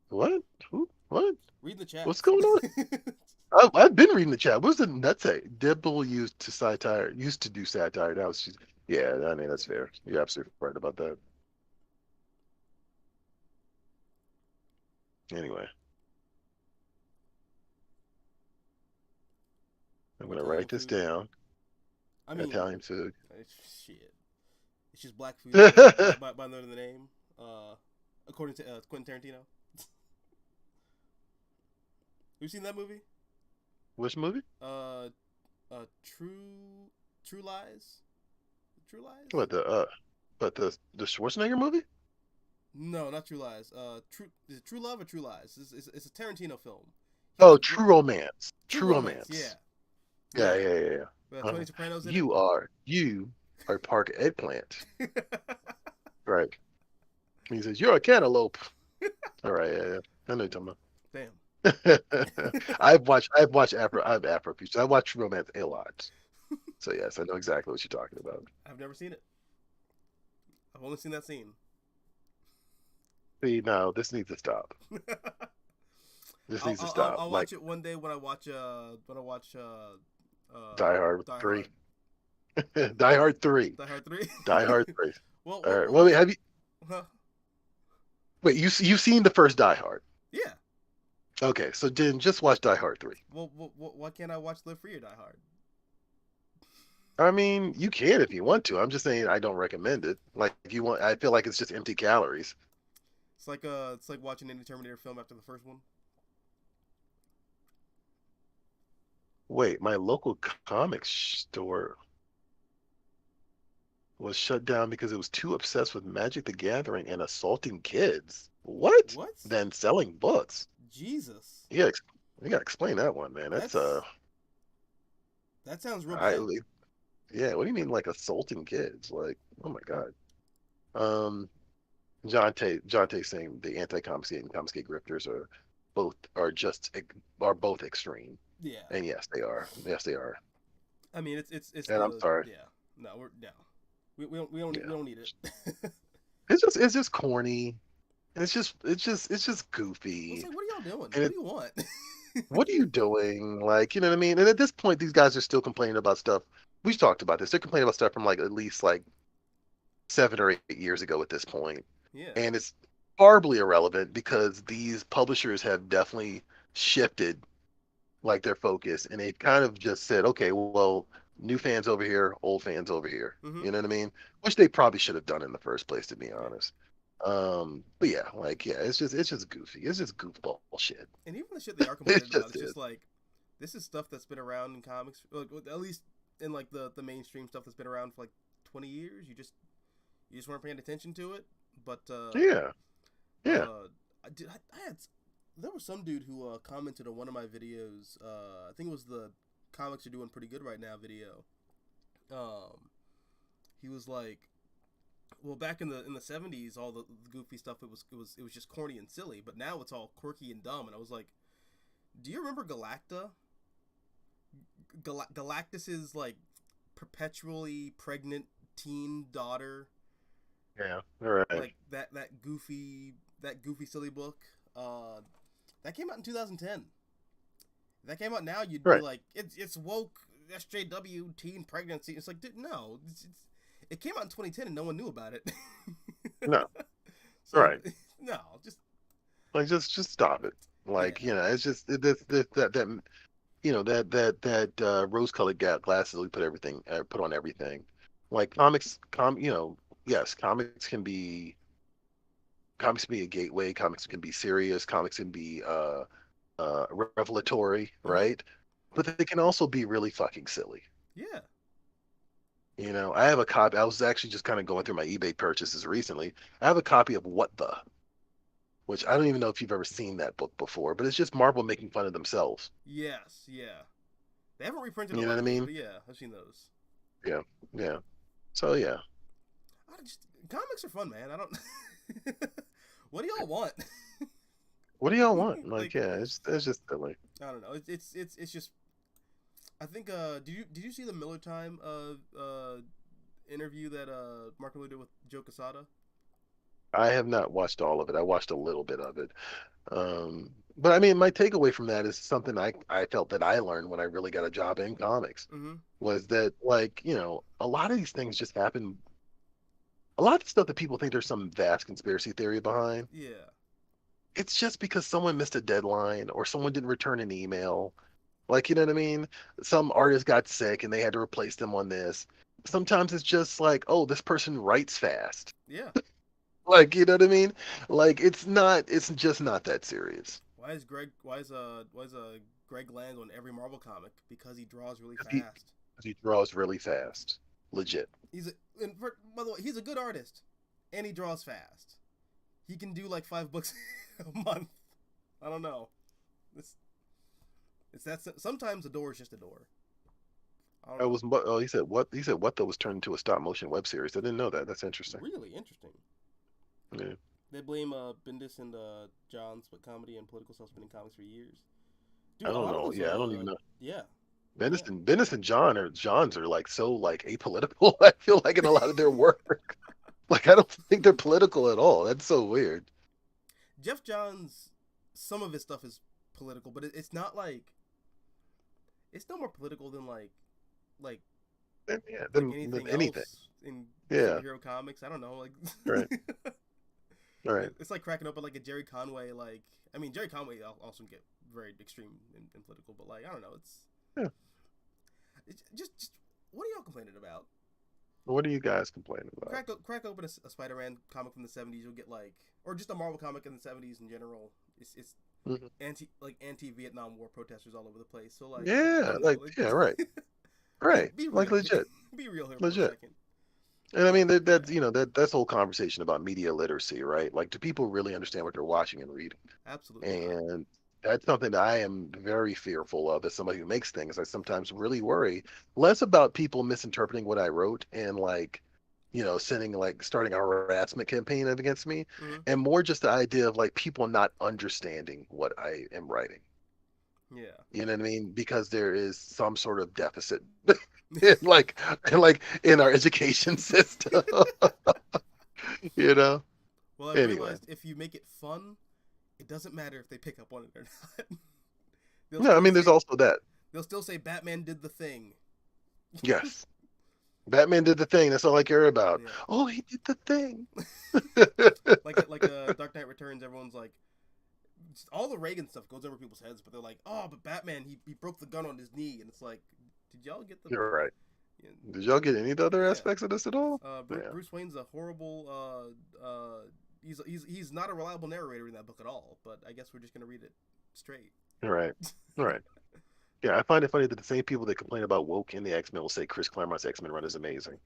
What? Who? What? Read the What's chats. going on? I've been reading the chat. What does the nut say? Deadpool used to do satire. Now it's just, yeah. I mean that's fair. You're absolutely right about that. Anyway, I'm gonna Italian write this food. down. I mean, Italian food. shit. It's just black food by under the name. According to Quentin Tarantino. You seen that movie? Which movie? Uh, True Lies. True Lies. What the Schwarzenegger movie? No, not True Lies. True is it True Love or True Lies? It's a Tarantino film. Oh, True Romance. True True Romance. Yeah, Romance. Yeah, yeah. yeah, yeah, yeah. Tony Soprano's in it. You are Park Eggplant. Right. He says, "You're a cantaloupe." All right, yeah, yeah. I know what you're talking Damn. about. I've Afro Future. I watch True Romance a lot. So yes, I know exactly what you're talking about. I've never seen it. I've only seen that scene. See, no, this needs to stop. This needs to stop. I'll Like watch it one day when I watch Die Hard Die 3. Hard. Die Hard 3. Die Hard 3. Die Hard 3. well, All well, right. well, Well, wait, have you huh? wait, you've seen the first Die Hard. Yeah. Okay, so then just watch Die Hard 3. Well, why can't I watch Live Free or Die Hard? I mean, you can if you want to. I'm just saying I don't recommend it. Like if you want, I feel like it's just empty calories. It's like watching any Terminator film after the first one. Wait, my local comic store was shut down because it was too obsessed with Magic the Gathering and assaulting kids. What? What? Then selling books. Jesus. Yeah, you gotta explain that one, man. That's That sounds real I bad. yeah. What do you mean like assaulting kids? Like, oh my God. Um, John Tay saying the anti-confiscate and confiscate grifters are both extreme. Yeah. And yes, they are. Yes, they are. I mean, it's And I'm the sorry. yeah. No, we Yeah. don't need it. It's just corny. And it's just It's goofy. like, what are y'all doing? And What do you want? what are you doing? Like, you know what I mean? And at this point, these guys are still complaining about stuff. We've talked about this. They're complaining about stuff from like at least like 7 or 8 years ago at this point. Yeah. And it's horribly irrelevant because these publishers have definitely shifted like their focus and they've kind of just said, okay, well, new fans over here, old fans over here. Mm-hmm. You know what I mean? Which they probably should have done in the first place, to be Yeah. honest. But yeah, like yeah, it's just goofy. It's just goofball shit. And even the shit they are It complaining about, just it's is. just like this is stuff that's been around in comics, like, at least in like the mainstream stuff that's been around for like 20 years. You just weren't paying attention to it. But Yeah, yeah. I had there was some dude who commented on one of my videos. I think it was the comics are doing pretty good right now video. He was like, well, back in the 70s, all the goofy stuff it was just corny and silly, but now it's all quirky and dumb. And I was like, do you remember Galacta? Galactus's like perpetually pregnant teen daughter, Yeah. All right. like that goofy silly book. That came out in 2010. If that came out now, you'd be Right. like, it's woke SJW teen pregnancy. It's like, dude, no, it came out in 2010 and no one knew about it. No. So Right. no, just Like just stop it. Like, yeah, it's just that rose-colored glasses we put on everything. Like yes, comics can be a gateway, comics can be serious, comics can be revelatory, hmm right? But they can also be really fucking silly. yeah, I have a copy. I was actually just kind of going through my eBay purchases recently. I have a copy of What the, which I don't even know if you've ever seen that book before, but it's just Marvel making fun of themselves. yes, yeah. They haven't reprinted a You know lot what I of those, mean? but yeah, I've seen those. Yeah, yeah. So yeah. Comics are fun, man. I don't. What do y'all want? What do y'all want? Like, Like, yeah, it's just silly. I don't know. It's just. I think. Did you see the Miller Time interview that Mark Miller did with Joe Quesada? I have not watched all of it. I watched a little bit of it. But I mean, my takeaway from that is something I felt that I learned when I really got a job in comics Mm-hmm. was that, like, a lot of these things just happen. A lot of the stuff that people think there's some vast conspiracy theory behind, Yeah. it's just because someone missed a deadline or someone didn't return an email. Like, you know what I mean? Some artist got sick and they had to replace them on this. Sometimes it's just like, oh, this person writes fast. Yeah. Like, you know what I mean? Like, it's just not that serious. Why is Greg Land on every Marvel comic? Because he draws really fast. He draws really fast, legit. By the way, he's a good artist, and he draws fast. He can do like 5 books a month. I don't know. It's that sometimes a door is just a door. I don't know. He said what? He said what though was turned into a stop motion web series. I didn't know that. That's interesting. Really interesting. Yeah. They blame Bendis and Johns for comedy and political self-spinning comics for years. Dude, I don't know. Yeah, I don't even know. Yeah. Bendis and Johns are like so like apolitical. I feel like in a lot of their work. Like I don't think they're political at all. That's so weird. Jeff Johns, some of his stuff is political, but it's not like it's no more political than like Than anything anything. else in Yeah. superhero comics. I don't know, like Right. Right. it's like cracking open like a Jerry Conway. Like I mean, Jerry Conway also get very extreme and political, but like I don't know, Yeah. it's just what are y'all complaining about? What are you guys complaining about? Crack open a Spider-Man comic from the 70s, you'll get like, or just a Marvel comic in the 70s in general. It's Mhm. anti-Vietnam War protesters all over the place. So like, I Yeah, don't know, yeah, right. Right. be Like real. legit. Be real here Legit. for a second. And I mean that's that's the whole conversation about media literacy, right? Like do people really understand what they're watching and reading? Absolutely not. And that's something that I am very fearful of as somebody who makes things. I sometimes really worry less about people misinterpreting what I wrote and like, starting a harassment campaign against me, Mm-hmm. and more just the idea of like people not understanding what I am writing. Yeah. You know what I mean? Because there is some sort of deficit in in our education system. you know? Well, I Anyway. realized if you make it fun, it doesn't matter if they pick up on it or not. No, I mean there's also that. They'll still say Batman did the thing. Yes. Batman did the thing. That's all I care about. Yeah. Oh, he did the thing. like Dark Knight Returns, everyone's like, all the Reagan stuff goes over people's heads, but they're like, oh, but Batman, he broke the gun on his knee, and it's like, did y'all get the? You're right. Yeah. Did y'all get any of the other Yeah. aspects of this at all? Bruce Wayne's a horrible. He's not a reliable narrator in that book at all. But I guess we're just gonna read it straight. Right. Right. Yeah, I find it funny that the same people that complain about woke in the X-Men will say Chris Claremont's X-Men run is amazing.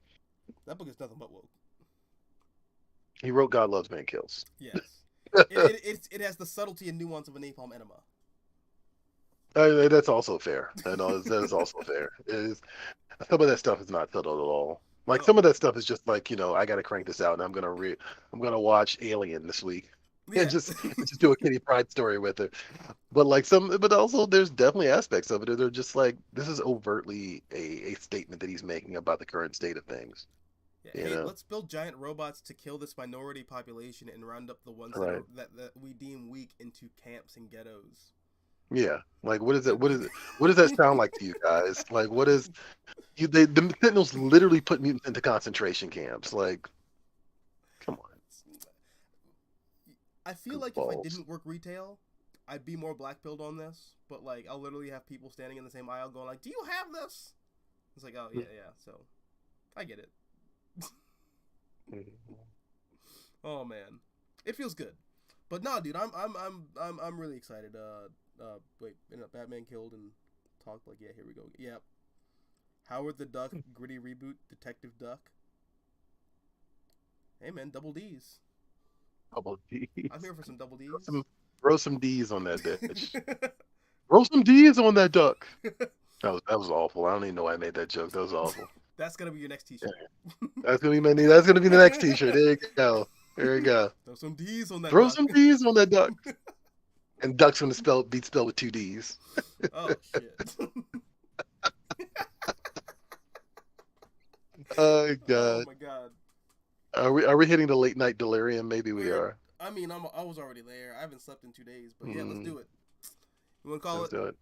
That book is nothing but woke. He wrote God Loves Man Kills. Yes. it has the subtlety and nuance of a napalm enema. That's also fair. I know that is also fair. It is, some of that stuff is not subtle at all. Like some of that stuff is just like I got to crank this out, and I'm gonna watch Alien this week, Yeah. and just do a Kitty Pryde story with it. But but also there's definitely aspects of it that are just like this is overtly a statement that he's making about the current state of things. Yeah, hey, let's build giant robots to kill this minority population and round up the ones Right. that we deem weak into camps and ghettos. Yeah, like what is it? What is it? What does that sound like to you guys? Like what is the Sentinels literally put mutants into concentration camps? Like, come on. I feel like if I didn't work retail, I'd be more black pilled on this. But like, I'll literally have people standing in the same aisle going like, "Do you have this?" It's like, oh yeah. So, I get it. Oh man, it feels good. But no, dude, I'm really excited. Wait, Batman killed and talked like, yeah, here we go. Yep. Howard the Duck, gritty reboot, Detective Duck. Hey man, double D's. Double D's. I'm here for some double D's. Throw some D's on that bitch. Throw some D's on that duck. That was awful. I don't even know why I made that joke. That was awful. That's gonna be your next T-shirt. That's gonna be That's gonna be the next T-shirt. There you go. There you go. Throw some D's on that. Throw duck. some D's on that duck. And duck's gonna be spelled with 2 D's. Oh shit. Oh god. Oh my god. Are we hitting the late night delirium? Maybe we are. I mean, I was already there. I haven't slept in 2 days, but yeah, let's do it. You want to call Let's it? do it.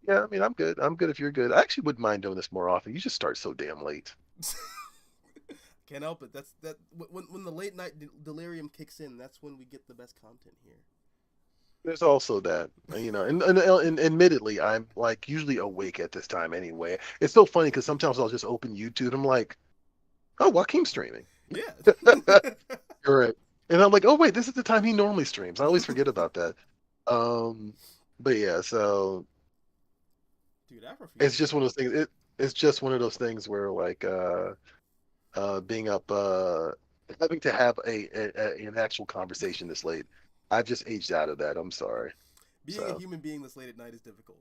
Yeah, I mean, I'm good. I'm good if you're good. I actually wouldn't mind doing this more often. You just start so damn late. Can't help it. That's when the late night delirium kicks in. That's when we get the best content here. There's also that, and admittedly, I'm like usually awake at this time anyway. It's so funny because sometimes I'll just open YouTube. I'm like, oh, Joaquin's streaming. Yeah. You're right. And I'm like, oh wait, this is the time he normally streams. I always forget about that. Um, but yeah, so Dude, Afro it's Futures, just one man. of those things. It's just one of those things where like being up having to have an actual conversation this late. I've just aged out of that. I'm sorry. Being a So human being this late at night is difficult,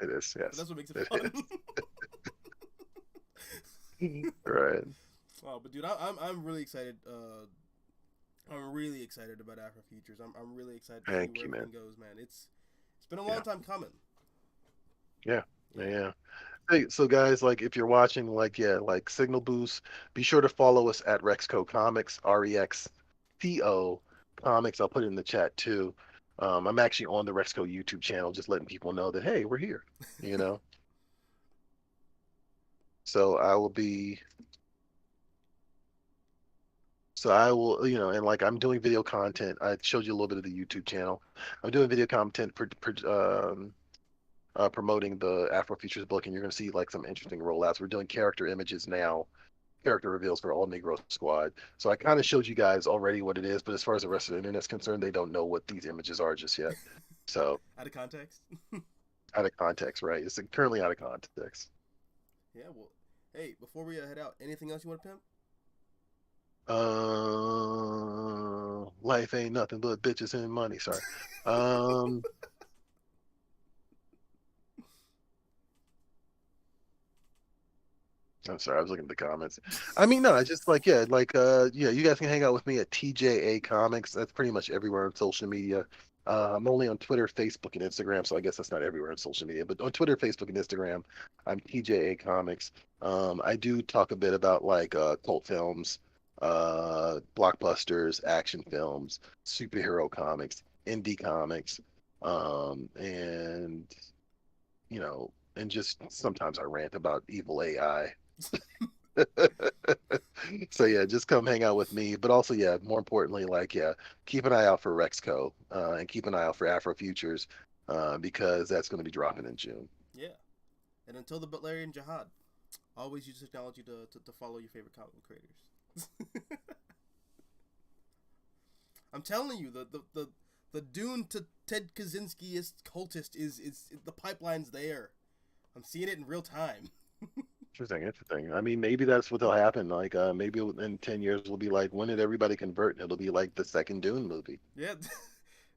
it is, but yes. that's what makes it It fun. is. Right. Oh, but dude, I'm really excited. I'm really excited about Afro Futures. I'm really excited to see Thank where you, man. everything goes, man. It's been a long Yeah. time coming. Yeah. Yeah. Yeah. Hey, so guys, like if you're watching, like yeah, like Signal Boost, be sure to follow us at RexCo Comics, REXCO Comics. I'll put it in the chat too. I'm actually on the RexCo YouTube channel, just letting people know that hey, we're here. You know, so I will be, so I will, and like I'm doing video content. I showed you a little bit of the YouTube channel. I'm doing video content promoting the Afrofutures book, and you're going to see like some interesting rollouts. We're doing character images now, character reveals for all Negro Squad. So I kind of showed you guys already what it is, but as far as the rest of the internet's concerned, they don't know what these images are just yet. So Out of context. out of context, right? It's currently out of context. Yeah. Well, hey, before we head out, anything else you want to pimp? Life ain't nothing but bitches and money. Sorry. Um, I'm sorry, I was looking at the comments. I mean, no, I just like, yeah, like, yeah, you guys can hang out with me at TJA Comics. That's pretty much everywhere on social media. I'm only on Twitter, Facebook, and Instagram, so I guess that's not everywhere on social media. But on Twitter, Facebook, and Instagram, I'm TJA Comics. I do talk a bit about like cult films, blockbusters, action films, superhero comics, indie comics, and and just sometimes I rant about evil AI. So yeah, just come hang out with me. But also, yeah, more importantly, like yeah, keep an eye out for RexCo and keep an eye out for Afro Futures because that's going to be dropping in June. Yeah. And until the Butlerian Jihad, always use technology to follow your favorite comic book creators. I'm telling you, the Dune to Ted Kaczynski cultist is the pipeline's there. I'm seeing it in real time. Interesting, interesting. I mean, maybe that's what will happen. Like, maybe in 10 years we'll be like, when did everybody convert? And it'll be like the second Dune movie. Yeah,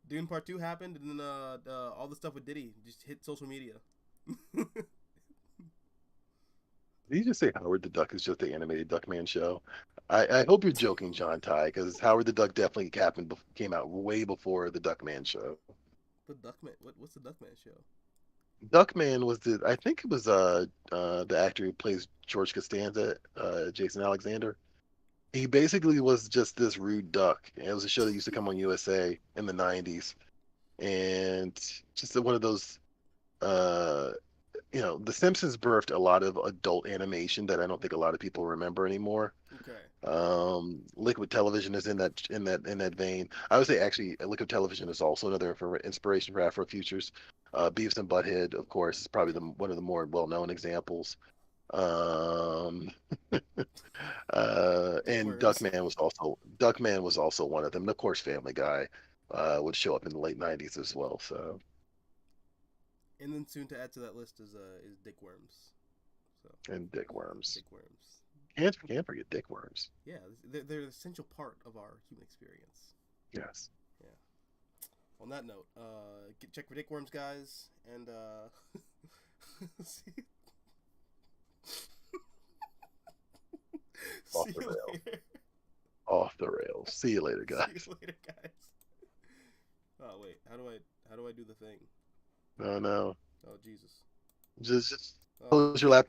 Dune Part Two happened, and then all the stuff with Diddy just hit social media. Did you just say Howard the Duck is just the animated Duckman show? I hope you're joking, John Ty, because Howard the Duck definitely came out way before the Duckman show. The Duckman. What's the Duckman show? Duckman was I think it was the actor who plays George Costanza, Jason Alexander. He basically was just this rude duck. It was a show that used to come on USA in the 90s, and just one of those uh The Simpsons birthed a lot of adult animation that I don't think a lot of people remember anymore. Okay. Liquid Television is in that vein. I would say actually Liquid Television is also another inspiration for Afro Futures. Beavis and Butthead, of course, is probably one of the more well-known examples. Um, Big and words. Duckman was also one of them. And of course, Family Guy would show up in the late '90s as well. So And then soon to add to that list is Dick Worms. So and Dick Worms. Dick Worms. Can't forget Dick Worms. Yeah, they're an essential part of our human experience. Yes. Yeah. On that note, check for Dick Worms, guys, and see, Off see the you rails. later. Off the rails. See you later, See guys. you later, guys. Oh wait, how do I do the thing? No, no. Oh Jesus. Just Oh close your laptop.